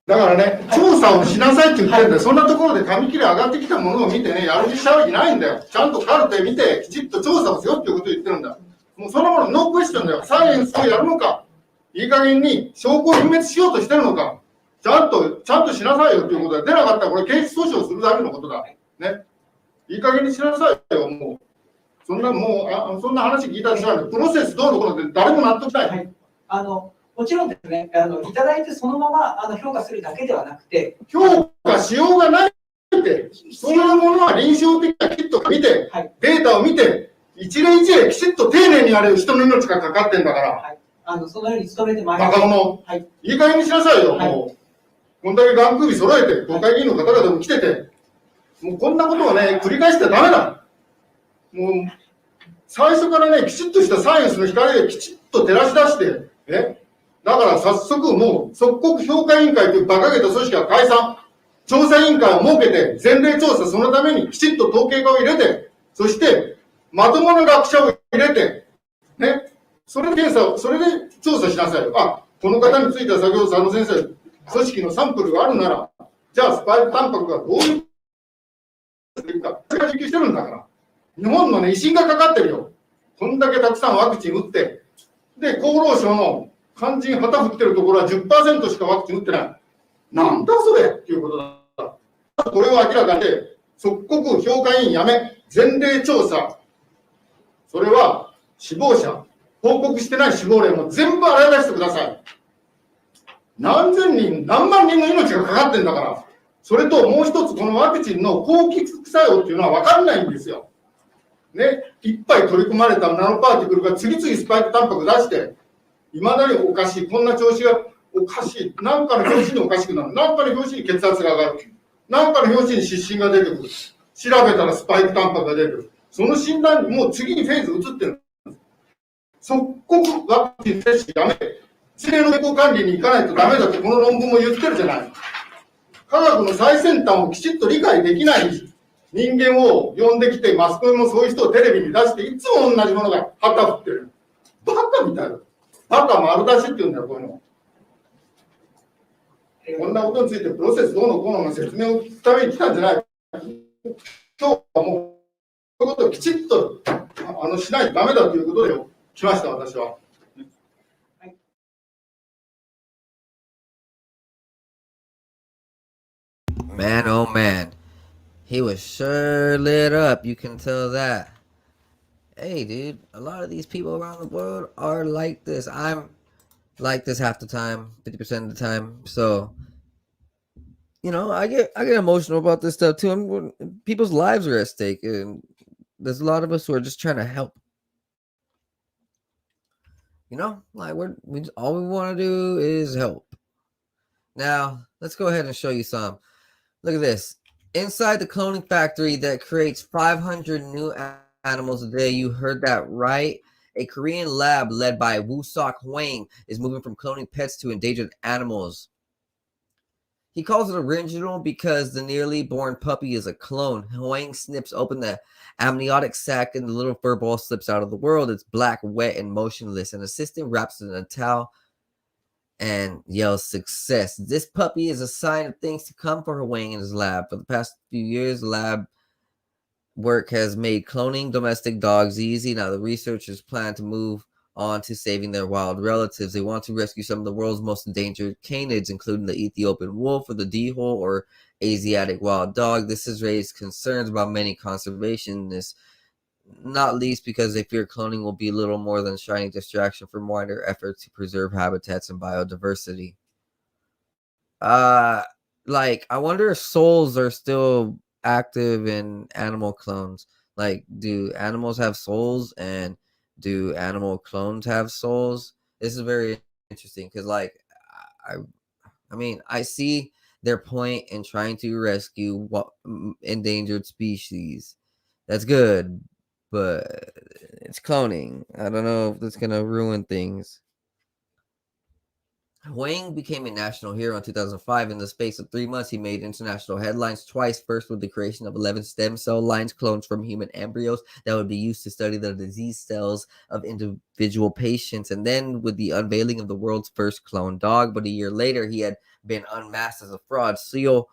だからね、調査をしなさいって言ってるんだよ。そんなところで紙切れ上がってきたものを見てね、やる気したわけないんだよ。ちゃんとカルテ見て、きちっと調査をしようっていうことを言ってるんだ。もうそのものノークエスチョンだよ。サイエンスをやるのか、いい加減に証拠を隠滅しようとしてるのか、ちゃんとしなさいよっていうことで、出なかったらこれ刑事訴訟するためのことだ。ね。いい加減にしなさいよ、もう。そんな話聞いたらしない。プロセスどうのこうのって誰も納得しない。はい、もちろんですね、いただいてそのまま評価するだけではなくて、評価しようがないって、そういうものは臨床的なキットを見て、はい、データを見て、一例一例きちっと丁寧にやれる人の命がかかってんだから。はい、そのように努めてまいります。若者、はい、いい加減にしなさいよ、はい、もう。こんだけ眼首揃えて、国会議員の方々も来てて、もうこんなことをね、繰り返してはダメだ。もう、最初からね、きちっとしたサイエンスの光できちっと照らし出して、ね。だから早速もう、即刻評価委員会という馬鹿げた組織は解散。調査委員会を設けて、前例調査そのためにきちっと統計化を入れて、そして、まともな学者を入れて、ね。それで調査しなさいよ。あ、この方については先ほど佐野先生、組織のサンプルがあるなら、じゃあスパイクタンパクがどういうか、それが実験してるんだから。日本のね、威信がかかってるよ。こんだけたくさんワクチン打って、で、厚労省の肝心旗振ってるところは 10% しかワクチン打ってない。なんだそれっていうことだ。これを明らかにして、即刻評価委員やめ、前例調査。それは死亡者、報告してない死亡例も全部洗い出してください。何千人、何万人の命がかかってんだから。それともう一つ、このワクチンの抗菌作用っていうのは分かんないんですよ。ね、いっぱい取り込まれたナノパーティクルが次々スパイクタンパク出して、いまだにおかしい、こんな調子がおかしい、なんかの拍子におかしくなる、なんかの拍子に血圧が上がる、なんかの拍子に湿疹が出てくる、調べたらスパイクタンパクが出てくる、その診断にもう次にフェーズ移ってるんです。即刻ワクチン接種やめて、一例の健康管理に行かないとダメだってこの論文も言ってるじゃない。科学の最先端をきちっと理解できない人間を呼んできて、マスコミもそういう人をテレビに出して、いつも同じものが旗振ってる。バカみたいな。バカ丸出しって言うんだよ、こういうの。こんなことについてプロセスどうのこうのの説明を聞くために来たんじゃない。今日はもう、こういうことをきちっとしないとダメだということで来ました、私は。Man, oh man. He was sure lit up, you can tell that. Hey, dude, a lot of these people around the world are like this. I'm like this half the time, 50% of the time. So, you know, I get emotional about this stuff too. People's lives are at stake, and there's a lot of us who are just trying to help. You know, like all we want to do is help. Now, let's go ahead and show you some. Look at this. Inside the cloning factory that creates 500 new animals a day, you heard that right. A Korean lab led by Woo-Sok Hwang is moving from cloning pets to endangered animals. He calls it original because the nearly born puppy is a clone. Hwang snips open the amniotic sac and the little fur ball slips out of the world. It's black, wet, and motionless. An assistant wraps it in a towel and yells success. This puppy is a sign of things to come for Hwang in his lab. For the past few years, lab work has made cloning domestic dogs easy. Now the researchers plan to move on to saving their wild relatives. They want to rescue some of the world's most endangered canids, including the Ethiopian wolf or the Dihol or Asiatic wild dog. This has raised concerns about many conservationists, not least because they fear cloning will be little more than a shiny distraction from wider efforts to preserve habitats and biodiversity. Like, I wonder if souls are still active in animal clones. Like, do animals have souls, and do animal clones have souls? This is very interesting because, like, I mean, I see their point in trying to rescue endangered species. That's good, but it's cloning. I don't know if that's gonna ruin things. Hwang became a national hero in 2005. In the space of 3 months, he made international headlines twice. First, with the creation of 11 stem cell lines clones from human embryos that would be used to study the disease cells of individual patients, and then with the unveiling of the world's first clone dog. But a year later, he had been unmasked as a fraud. Seoul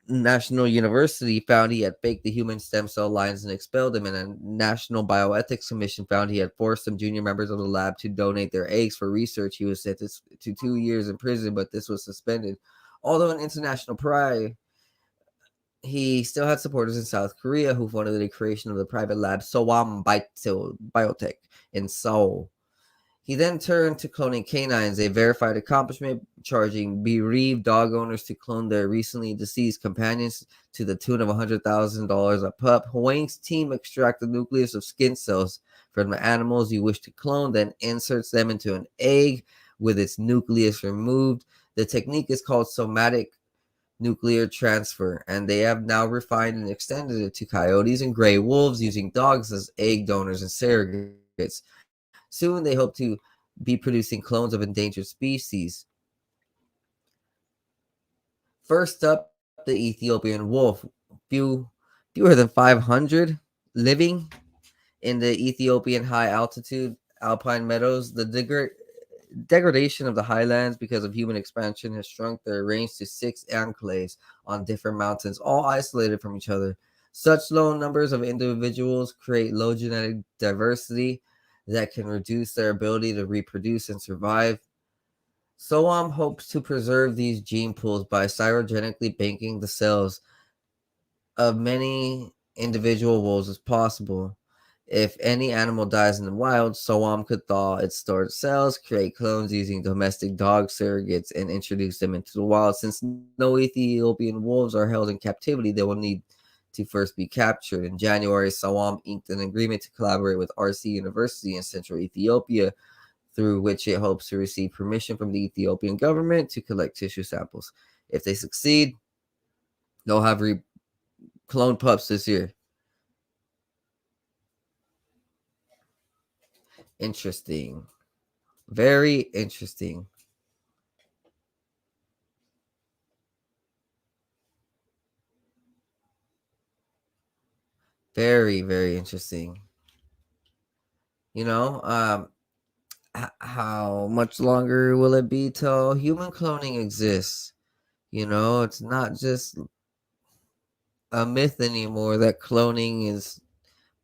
National University found he had faked the human stem cell lines and expelled him, and a National Bioethics Commission found he had forced some junior members of the lab to donate their eggs for research. He was sentenced to 2 years in prison, but this was suspended. Although an international pariah, he still had supporters in South Korea who funded the creation of the private lab Soam Biotech in Seoul. He then turned to cloning canines, a verified accomplishment, charging bereaved dog owners to clone their recently deceased companions to the tune of $100,000 a pup. Hwang's team extracts the nucleus of skin cells from the animals you wish to clone, then inserts them into an egg with its nucleus removed. The technique is called somatic nuclear transfer, and they have now refined and extended it to coyotes and gray wolves, using dogs as egg donors and surrogates. Soon, they hope to be producing clones of endangered species. First up, the Ethiopian wolf. Fewer than 500 living in the Ethiopian high-altitude alpine meadows. The degradation of the highlands because of human expansion has shrunk their range to 6 enclaves on different mountains, all isolated from each other. Such low numbers of individuals create low genetic diversity that can reduce their ability to reproduce and survive. Soam hopes to preserve these gene pools by cytogenically banking the cells of many individual wolves as possible. If any animal dies in the wild, Soam could thaw its stored cells, create clones using domestic dog surrogates, and introduce them into the wild. Since no Ethiopian wolves are held in captivity, they will need to first be captured. In January, Soam inked an agreement to collaborate with RC University in central Ethiopia, through which it hopes to receive permission from the Ethiopian government to collect tissue samples. If they succeed, they'll have cloned pups this year. Interesting. Very interesting. Very, very interesting. You know, how much longer will it be till human cloning exists? You know, it's not just a myth anymore that cloning is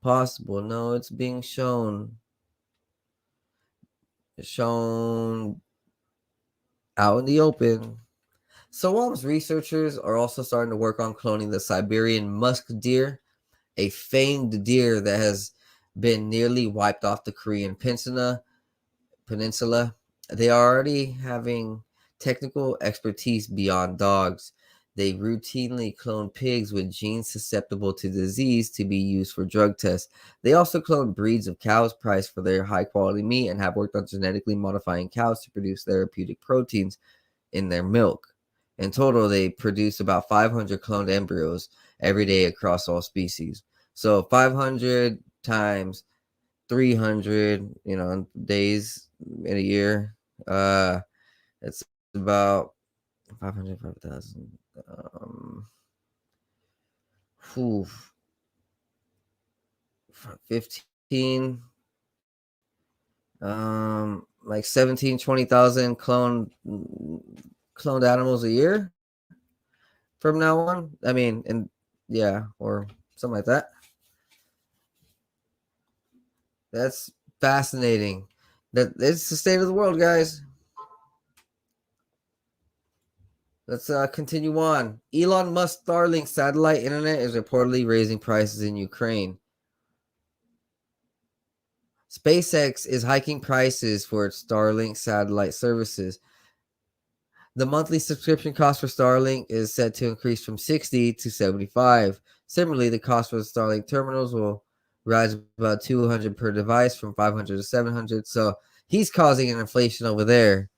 possible. No, it's being shown out in the open. Soam's researchers are also starting to work on cloning the Siberian musk deer, a famed deer that has been nearly wiped off the Korean peninsula. They are already having technical expertise beyond dogs. They routinely clone pigs with genes susceptible to disease to be used for drug tests. They also clone breeds of cows prized for their high quality meat and have worked on genetically modifying cows to produce therapeutic proteins in their milk. In total, they produce about 500 cloned embryos every day across all species. So 500 times 300, days in a year. It's about 500, 5,000. 15, like 17, 20,000 cloned animals a year from now on. I mean, and yeah, or something like that. That's fascinating. That it's the state of the world, guys. Let's continue on. Elon Musk Starlink satellite internet is reportedly raising prices in Ukraine. SpaceX is hiking prices for its Starlink satellite services. The monthly subscription cost for Starlink is set to increase from 60 to 75. Similarly, the cost for the Starlink terminals will rise about 200 per device from 500 to 700. So he's causing an inflation over there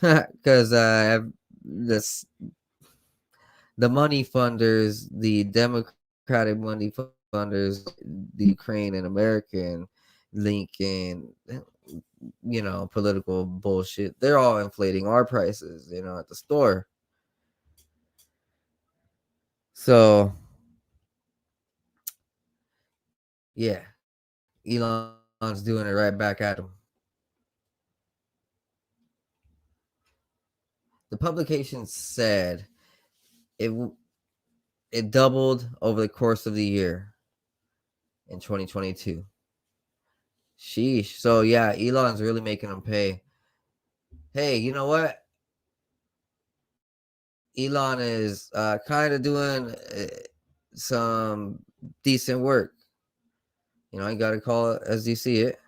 because the money funders, the Democratic money funders, the Ukraine and American link and political bullshit, they're all inflating our prices, at the store. So yeah, Elon's doing it right back at him. The publication said it doubled over the course of the year in 2022. Sheesh. So yeah, Elon's really making them pay. Hey, you know what? Elon is kind of doing some decent work. You got to call it as you see it.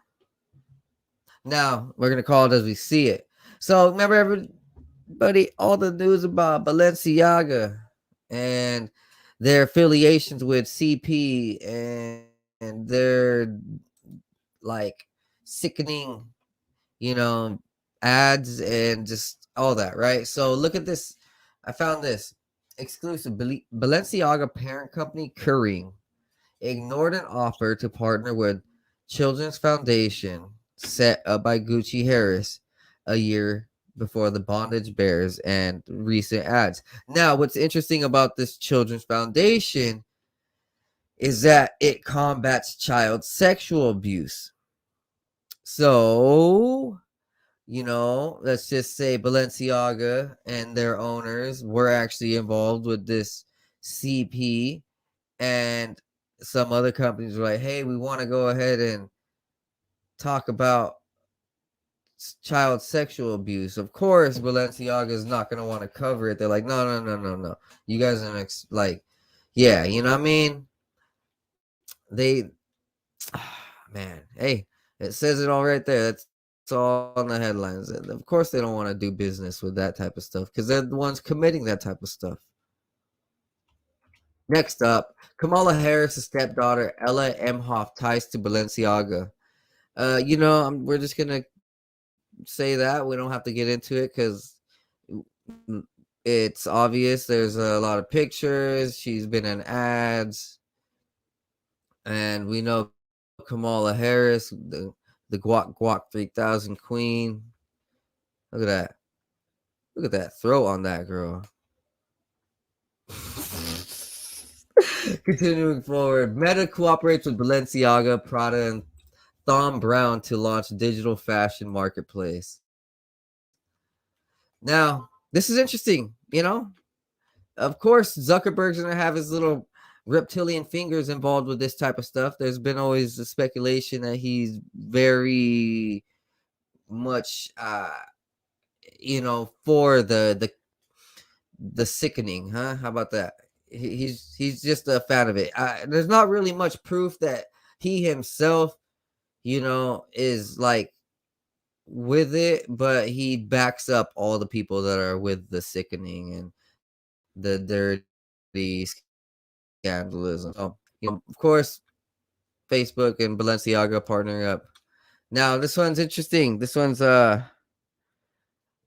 Now, we're going to call it as we see it. So remember, everybody, all the news about Balenciaga and their affiliations with CP and their like sickening, ads and just all that, right? So look at this. I found this exclusive. Balenciaga parent company Kering ignored an offer to partner with Children's Foundation set up by Gucci Harris a year before the bondage bears and recent ads. Now, what's interesting about this Children's Foundation is that it combats child sexual abuse. So, let's just say Balenciaga and their owners were actually involved with this CP, and some other companies were like, hey, we want to go ahead and talk about child sexual abuse. Of course, Balenciaga is not going to want to cover it. They're like, no. You guys are yeah, you know what I mean? Man, hey, it says it all right there. That's all on the headlines. And of course, they don't want to do business with that type of stuff because they're the ones committing that type of stuff. Next up, Kamala Harris' stepdaughter, Ella Emhoff, ties to Balenciaga. We're just going to say that. We don't have to get into it because it's obvious. There's a lot of pictures. She's been in ads. And we know Kamala Harris, the Guac 3000 queen. Look at that. Look at that throat on that girl. Continuing forward, Meta cooperates with Balenciaga, Prada, and Thom Browne to launch digital fashion marketplace. Now, this is interesting, Of course, Zuckerberg's going to have his little reptilian fingers involved with this type of stuff. There's been always the speculation that he's very much, for the sickening, huh? How about that? He's just a fan of it. There's not really much proof that he himself, is like with it, but he backs up all the people that are with the sickening and the dirty scandalism. So, of course, Facebook and Balenciaga partnering up. Now, this one's interesting. This one's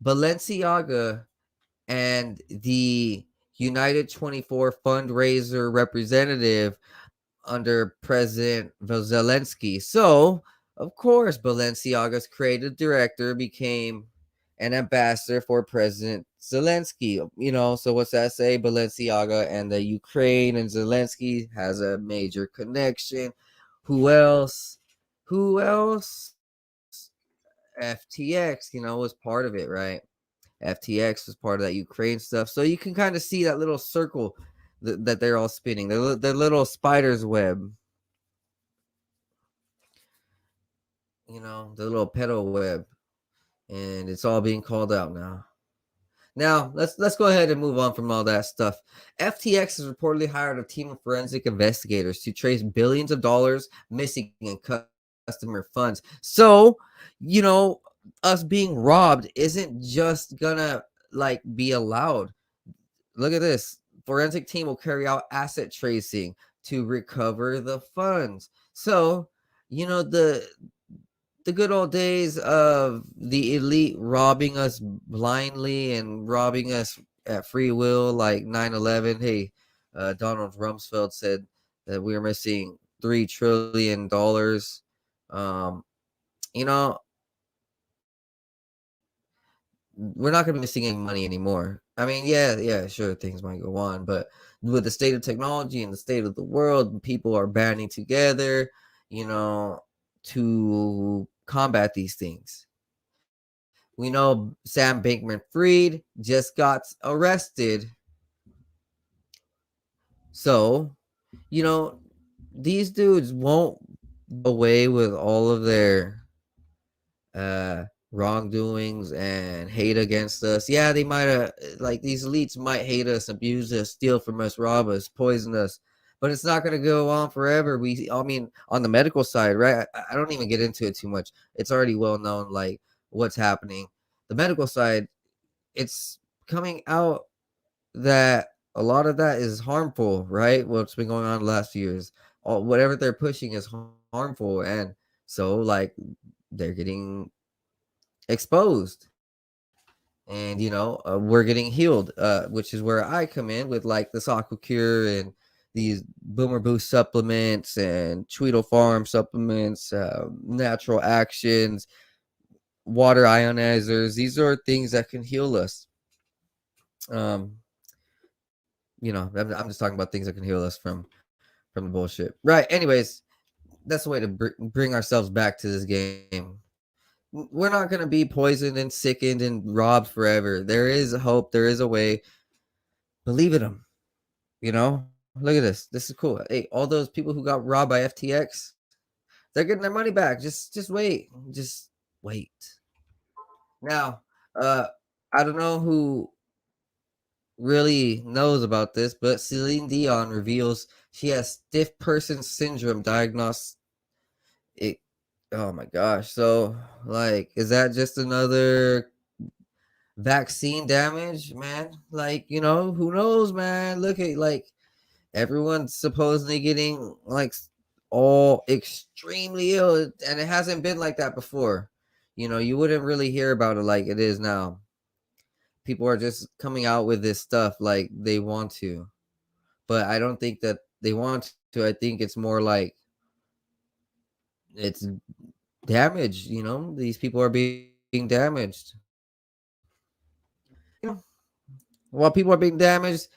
Balenciaga and the United 24 fundraiser representative under President Zelensky. So, of course, Balenciaga's creative director became an ambassador for President Zelensky. So what's that say? Balenciaga and the Ukraine and Zelensky has a major connection. Who else? FTX, was part of it, right? FTX was part of that Ukraine stuff. So you can kind of see that little circle that they're all spinning. Their little spider's web. The little petal web. And it's all being called out now. Now, let's go ahead and move on from all that stuff. FTX has reportedly hired a team of forensic investigators to trace billions of dollars missing in customer funds. So, us being robbed isn't just gonna be allowed. Look at this. Forensic team will carry out asset tracing to recover the funds. So, the good old days of the elite robbing us blindly and robbing us at free will, like 9/11. Hey, Donald Rumsfeld said that we were missing $3 trillion. We're not going to be missing any money anymore. I mean, yeah, sure, things might go on, but with the state of technology and the state of the world, people are banding together, to combat these things. We know Sam Bankman-Fried just got arrested. So, these dudes won't go away with all of their wrongdoings and hate against us. Yeah, they might these elites might hate us, abuse us, steal from us, rob us, poison us. But it's not going to go on forever. On the medical side, right? I don't even get into it too much. It's already well known, what's happening. The medical side, it's coming out that a lot of that is harmful, right? What's been going on the last few years. Whatever they're pushing is harmful. And so, they're getting exposed. And, we're getting healed, which is where I come in with, this AquaCure and these Boomer Boost supplements and Tweedle Farm supplements, Natural Actions, water ionizers. These are things that can heal us. I'm just talking about things that can heal us from the bullshit. Right. Anyways, that's the way to bring ourselves back to this game. We're not going to be poisoned and sickened and robbed forever. There is a hope. There is a way. Believe in them. Look at this. This is cool. Hey, all those people who got robbed by FTX, they're getting their money back. Just wait. Just wait. Now, I don't know who really knows about this, but Celine Dion reveals she has stiff person syndrome diagnosed. Oh my gosh. So, is that just another vaccine damage, man? Who knows, man? Look at everyone's supposedly getting all extremely ill, and it hasn't been like that before. You wouldn't really hear about it like it is now. People are just coming out with this stuff like they want to, but I don't think that they want to. I think it's more like it's damage. These people are being damaged. While people are being damaged,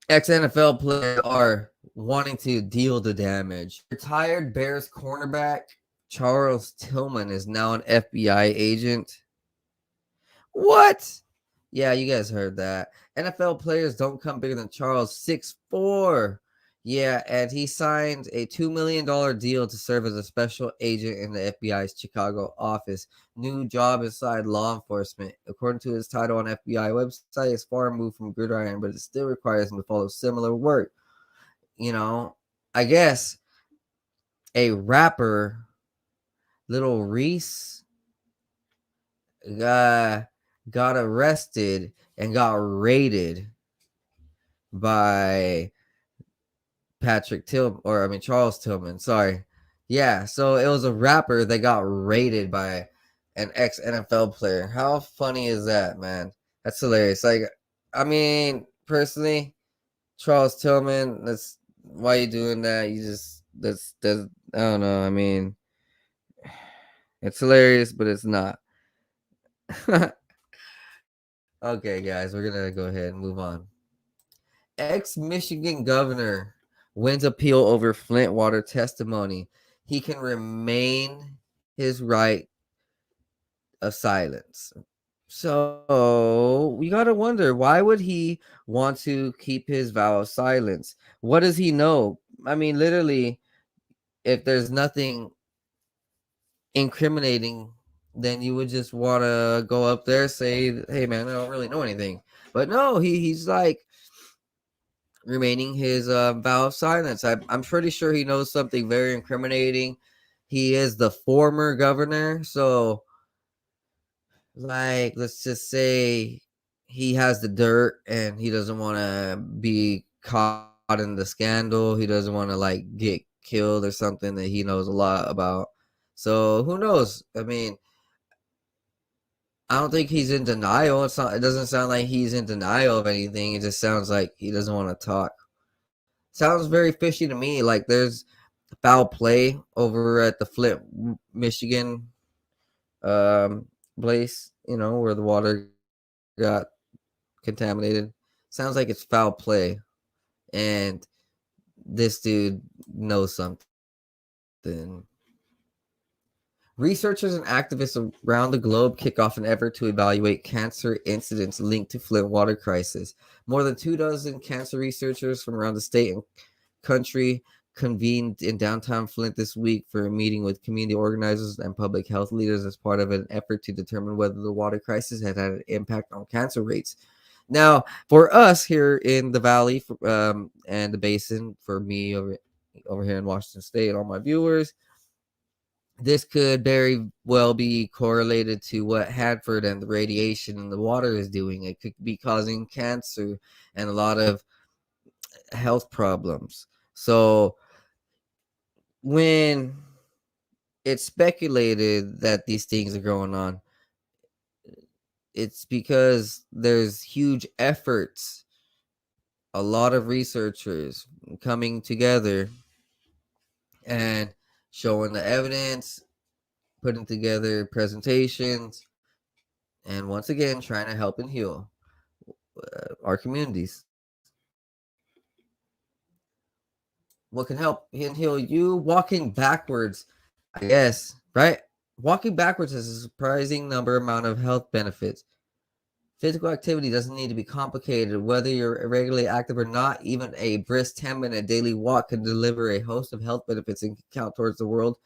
ex-NFL players are wanting to deal the damage. Retired Bears cornerback Charles Tillman is now an FBI agent. What? Yeah, you guys heard that. NFL players don't come bigger than Charles, 6'4". Yeah, and he signed a $2 million deal to serve as a special agent in the FBI's Chicago office. New job inside law enforcement. According to his title on FBI website, it's far removed from gridiron, but it still requires him to follow similar work. I guess a rapper, Little Reese, got arrested and got raided by Charles Tillman. Sorry. Yeah, so it was a rapper that got raided by an ex NFL player. How funny is that, man? That's hilarious. Like, I mean, personally, Charles Tillman, that's why you doing that. You just that's I don't know. I mean, it's hilarious, but it's not. Okay, guys, we're gonna go ahead and move on. Ex-Michigan governor wins appeal over Flint water testimony. He can remain his right of silence. So we gotta wonder, why would he want to keep his vow of silence? What does he know? I mean, literally, if there's nothing incriminating, then you would just want to go up there, say, hey man, I don't really know anything. But no, he's like remaining his vow of silence. I'm pretty sure he knows something very incriminating. He is the former governor, so like, let's just say he has the dirt and he doesn't want to be caught in the scandal. He doesn't want to like get killed or something that he knows a lot about. So who knows? I mean, I don't think he's in denial. It doesn't sound like he's in denial of anything. It just sounds like he doesn't want to talk. Sounds very fishy to me. Like there's foul play over at the Flint, Michigan place, where the water got contaminated. Sounds like it's foul play. And this dude knows something. Researchers and activists around the globe kick off an effort to evaluate cancer incidents linked to Flint water crisis. More than 24 cancer researchers from around the state and country convened in downtown Flint this week for a meeting with community organizers and public health leaders as part of an effort to determine whether the water crisis had an impact on cancer rates. Now, for us here in the valley and the basin, for me over here in Washington State, all my viewers, this could very well be correlated to what Hanford and the radiation in the water is doing. It could be causing cancer and a lot of health problems. So when it's speculated that these things are going on, it's because there's huge efforts, a lot of researchers coming together and showing the evidence, putting together presentations, and once again trying to help and heal our communities. What can help and heal you? Walking backwards, I guess, right? Walking backwards has a surprising amount of health benefits. Physical activity doesn't need to be complicated. Whether you're regularly active or not, even a brisk 10-minute daily walk can deliver a host of health benefits and count towards the World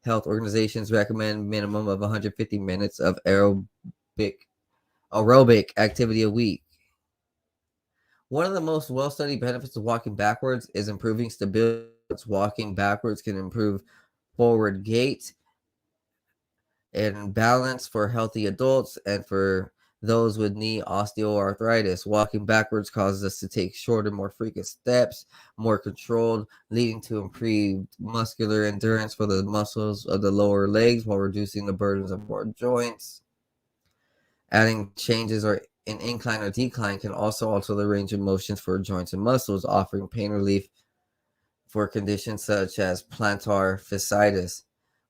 Health Organizations recommend minimum of 150 minutes of aerobic activity a week. One of the most well-studied benefits of walking backwards is improving stability. Walking backwards can improve forward gait and balance for healthy adults and for those with knee osteoarthritis. Walking backwards causes us to take shorter, more frequent steps, more controlled, leading to improved muscular endurance for the muscles of the lower legs while reducing the burdens of our joints. Adding changes or in incline or decline can also alter the range of motions for joints and muscles, offering pain relief for conditions such as plantar fasciitis,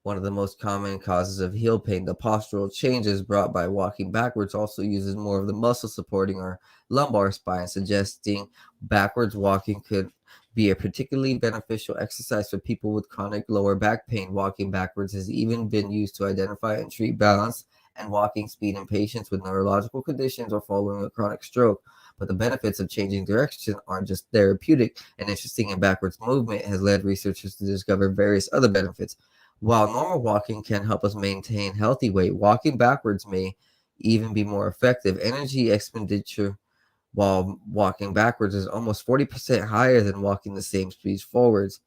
one of the most common causes of heel pain. The postural changes brought by walking backwards also uses more of the muscle supporting our lumbar spine, suggesting backwards walking could be a particularly beneficial exercise for people with chronic lower back pain. Walking backwards has even been used to identify and treat balance and walking speed in patients with neurological conditions or following a chronic stroke. But the benefits of changing direction aren't just therapeutic. An interesting and backwards movement has led researchers to discover various other benefits. While normal walking can help us maintain healthy weight, walking backwards may even be more effective. Energy expenditure while walking backwards is almost 40% higher than walking the same speed forwards.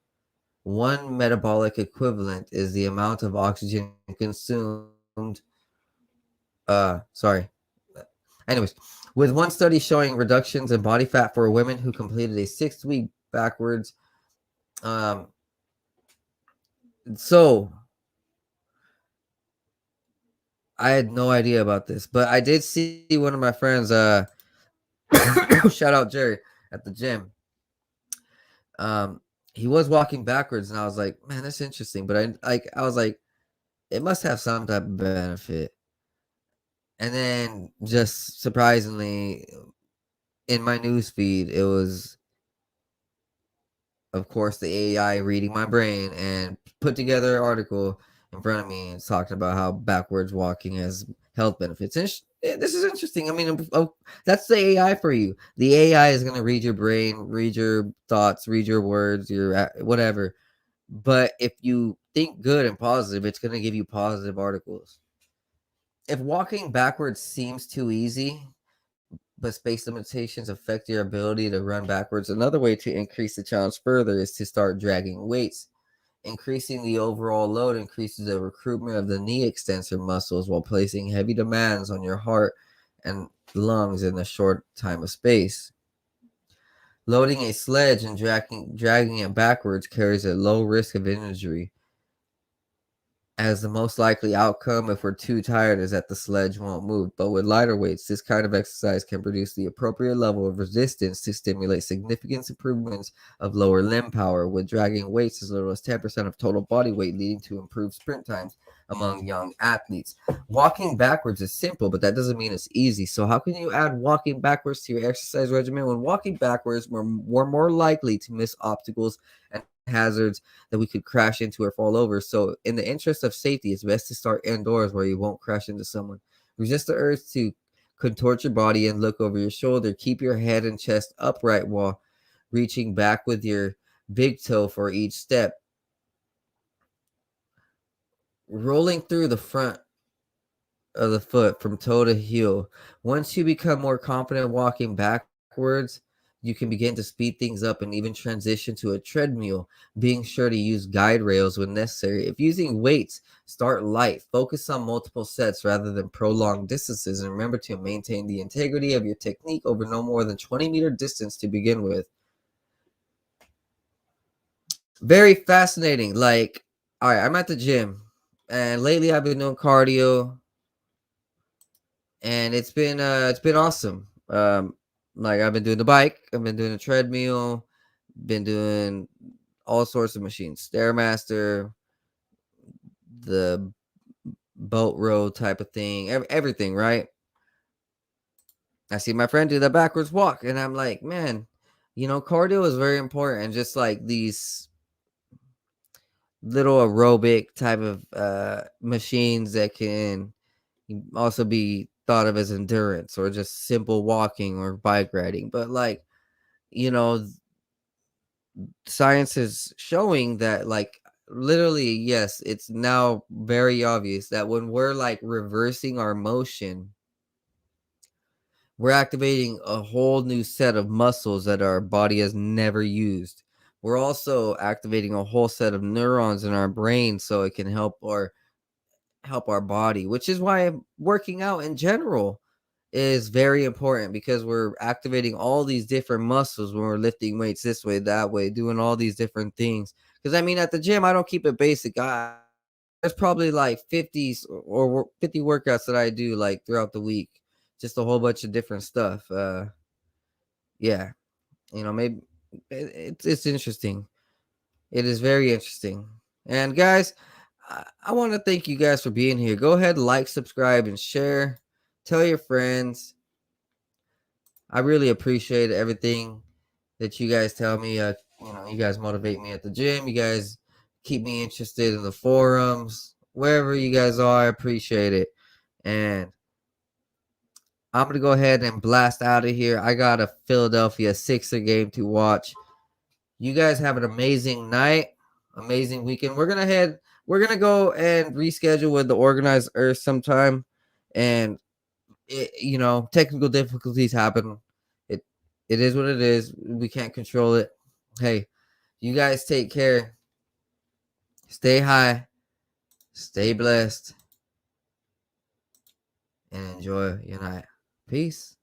One metabolic equivalent is the amount of oxygen consumed. Anyways, with one study showing reductions in body fat for women who completed a 6-week backwards. So I had no idea about this, but I did see one of my friends, shout out Jerry, at the gym. He was walking backwards, and I was like, man, that's interesting. But I was like, it must have some type of benefit. And then just surprisingly, in my news feed, it was, of course, the AI reading my brain and put together an article in front of me and talking about how backwards walking has health benefits. And this is interesting. I mean, that's the AI for you. The AI is going to read your brain, read your thoughts, read your words, your whatever. But if you think good and positive, it's going to give you positive articles. If walking backwards seems too easy, but space limitations affect your ability to run backwards, another way to increase the challenge further is to start dragging weights. Increasing the overall load increases the recruitment of the knee extensor muscles while placing heavy demands on your heart and lungs in a short time of space. Loading a sledge and dragging it backwards carries a low risk of injury, as the most likely outcome if we're too tired is that the sledge won't move. But with lighter weights, this kind of exercise can produce the appropriate level of resistance to stimulate significant improvements of lower limb power, with dragging weights as little as 10% of total body weight, leading to improved sprint times among young athletes. Walking backwards is simple, but that doesn't mean it's easy. So how can you add walking backwards to your exercise regimen? When walking backwards, we're more likely to miss obstacles and hazards that we could crash into or fall over. So in the interest of safety, it's best to start indoors where you won't crash into someone. Resist the urge to contort your body and look over your shoulder. Keep your head and chest upright while reaching back with your big toe for each step. Rolling through the front of the foot from toe to heel. Once you become more confident walking backwards, you can begin to speed things up and even transition to a treadmill, being sure to use guide rails when necessary. If using weights, start light. Focus on multiple sets rather than prolonged distances, and remember to maintain the integrity of your technique over no more than 20-meter distance to begin with. Very fascinating. Like, all right, I'm at the gym, and lately I've been doing cardio, and it's been awesome. Like, I've been doing the bike, I've been doing the treadmill, been doing all sorts of machines, Stairmaster, the boat road type of thing, everything, right? I see my friend do the backwards walk, and I'm like, man, cardio is very important. And just like these little aerobic type of machines that can also be thought of as endurance or just simple walking or bike riding. But like, science is showing that, like, literally, yes, it's now very obvious that when we're like reversing our motion, we're activating a whole new set of muscles that our body has never used. We're also activating a whole set of neurons in our brain so it can help our body, which is why working out in general is very important, because we're activating all these different muscles when we're lifting weights this way, that way, doing all these different things. Because I mean, at the gym, I don't keep it basic. There's probably like 50 workouts that I do like throughout the week, just a whole bunch of different stuff. Yeah, maybe it's interesting. It is very interesting. And guys, I want to thank you guys for being here. Go ahead, like, subscribe, and share. Tell your friends. I really appreciate everything that you guys tell me. You guys motivate me at the gym. You guys keep me interested in the forums. Wherever you guys are, I appreciate it. And I'm going to go ahead and blast out of here. I got a Philadelphia Sixer game to watch. You guys have an amazing night, amazing weekend. We're going to go and reschedule with the Organized Earth sometime. And technical difficulties happen. It is what it is. We can't control it. Hey, you guys take care. Stay high. Stay blessed. And enjoy your night. Peace.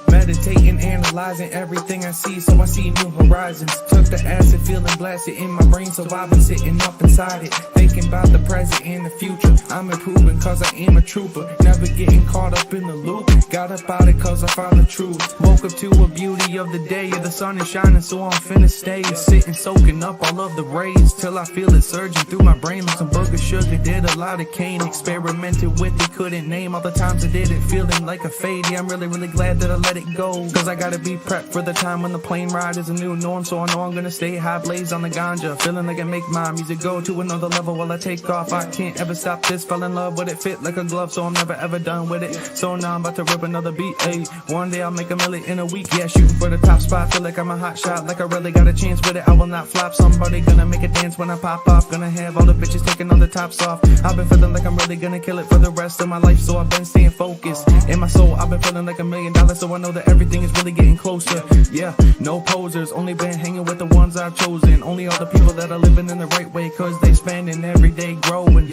Meditating, analyzing everything I see, so I see new horizons. Took the acid, feeling blasted in my brain, so I've been sitting up inside it, thinking about the present and the future. I'm improving cause I am a trooper, never getting caught up in the loop. Got up out it cause I found the truth. Woke up to a beauty of the day, the sun is shining, so I'm finna stay. Sitting, soaking up all of the rays, till I feel it surging through my brain like some burger sugar. Did a lot of cane, experimented with it, couldn't name all the times I did it, feeling like a fade. Yeah, I'm really glad that I let it go, cause I gotta be prepped for the time when the plane ride is a new norm. So I know I'm gonna stay high, blaze on the ganja, feeling like I make my music go to another level while I take off. I can't ever stop this, fell in love with it, fit like a glove, so I'm never ever done with it. So now I'm about to rip another beat, ayy. One day I'll make a million in a week, yeah, shooting for the top spot. Feel like I'm a hot shot, like I really got a chance with it. I will not flop, somebody gonna make it dance when I pop off. Gonna have all the bitches taking all the tops off. I've been feeling like I'm really gonna kill it for the rest of my life, so I've been staying focused. In my soul, I've been feeling like $1 million, so I know that everything is really getting closer. Yeah, no posers, only been hanging with the ones I've chosen. Only all the people that are living in the right way, cause they spending every day growing.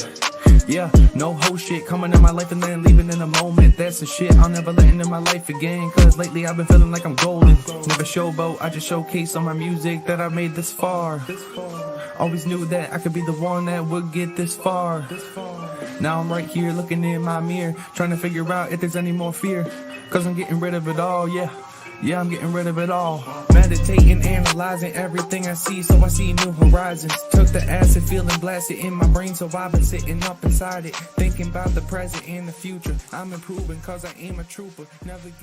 Yeah, no whole shit coming in my life and then leaving in a moment. That's the shit I'll never let into my life again, cause lately I've been feeling like I'm golden. Never showboat, I just showcase on my music that I made this far. Always knew that I could be the one that would get this far. Now I'm right here looking in my mirror, trying to figure out if there's any more fear, cause I'm getting rid of it all, yeah, I'm getting rid of it all. Meditating, analyzing everything I see, so I see new horizons. Took the acid, feeling blasted in my brain, so I've been sitting up inside it, thinking about the present and the future. I'm improving cause I am a trooper, never get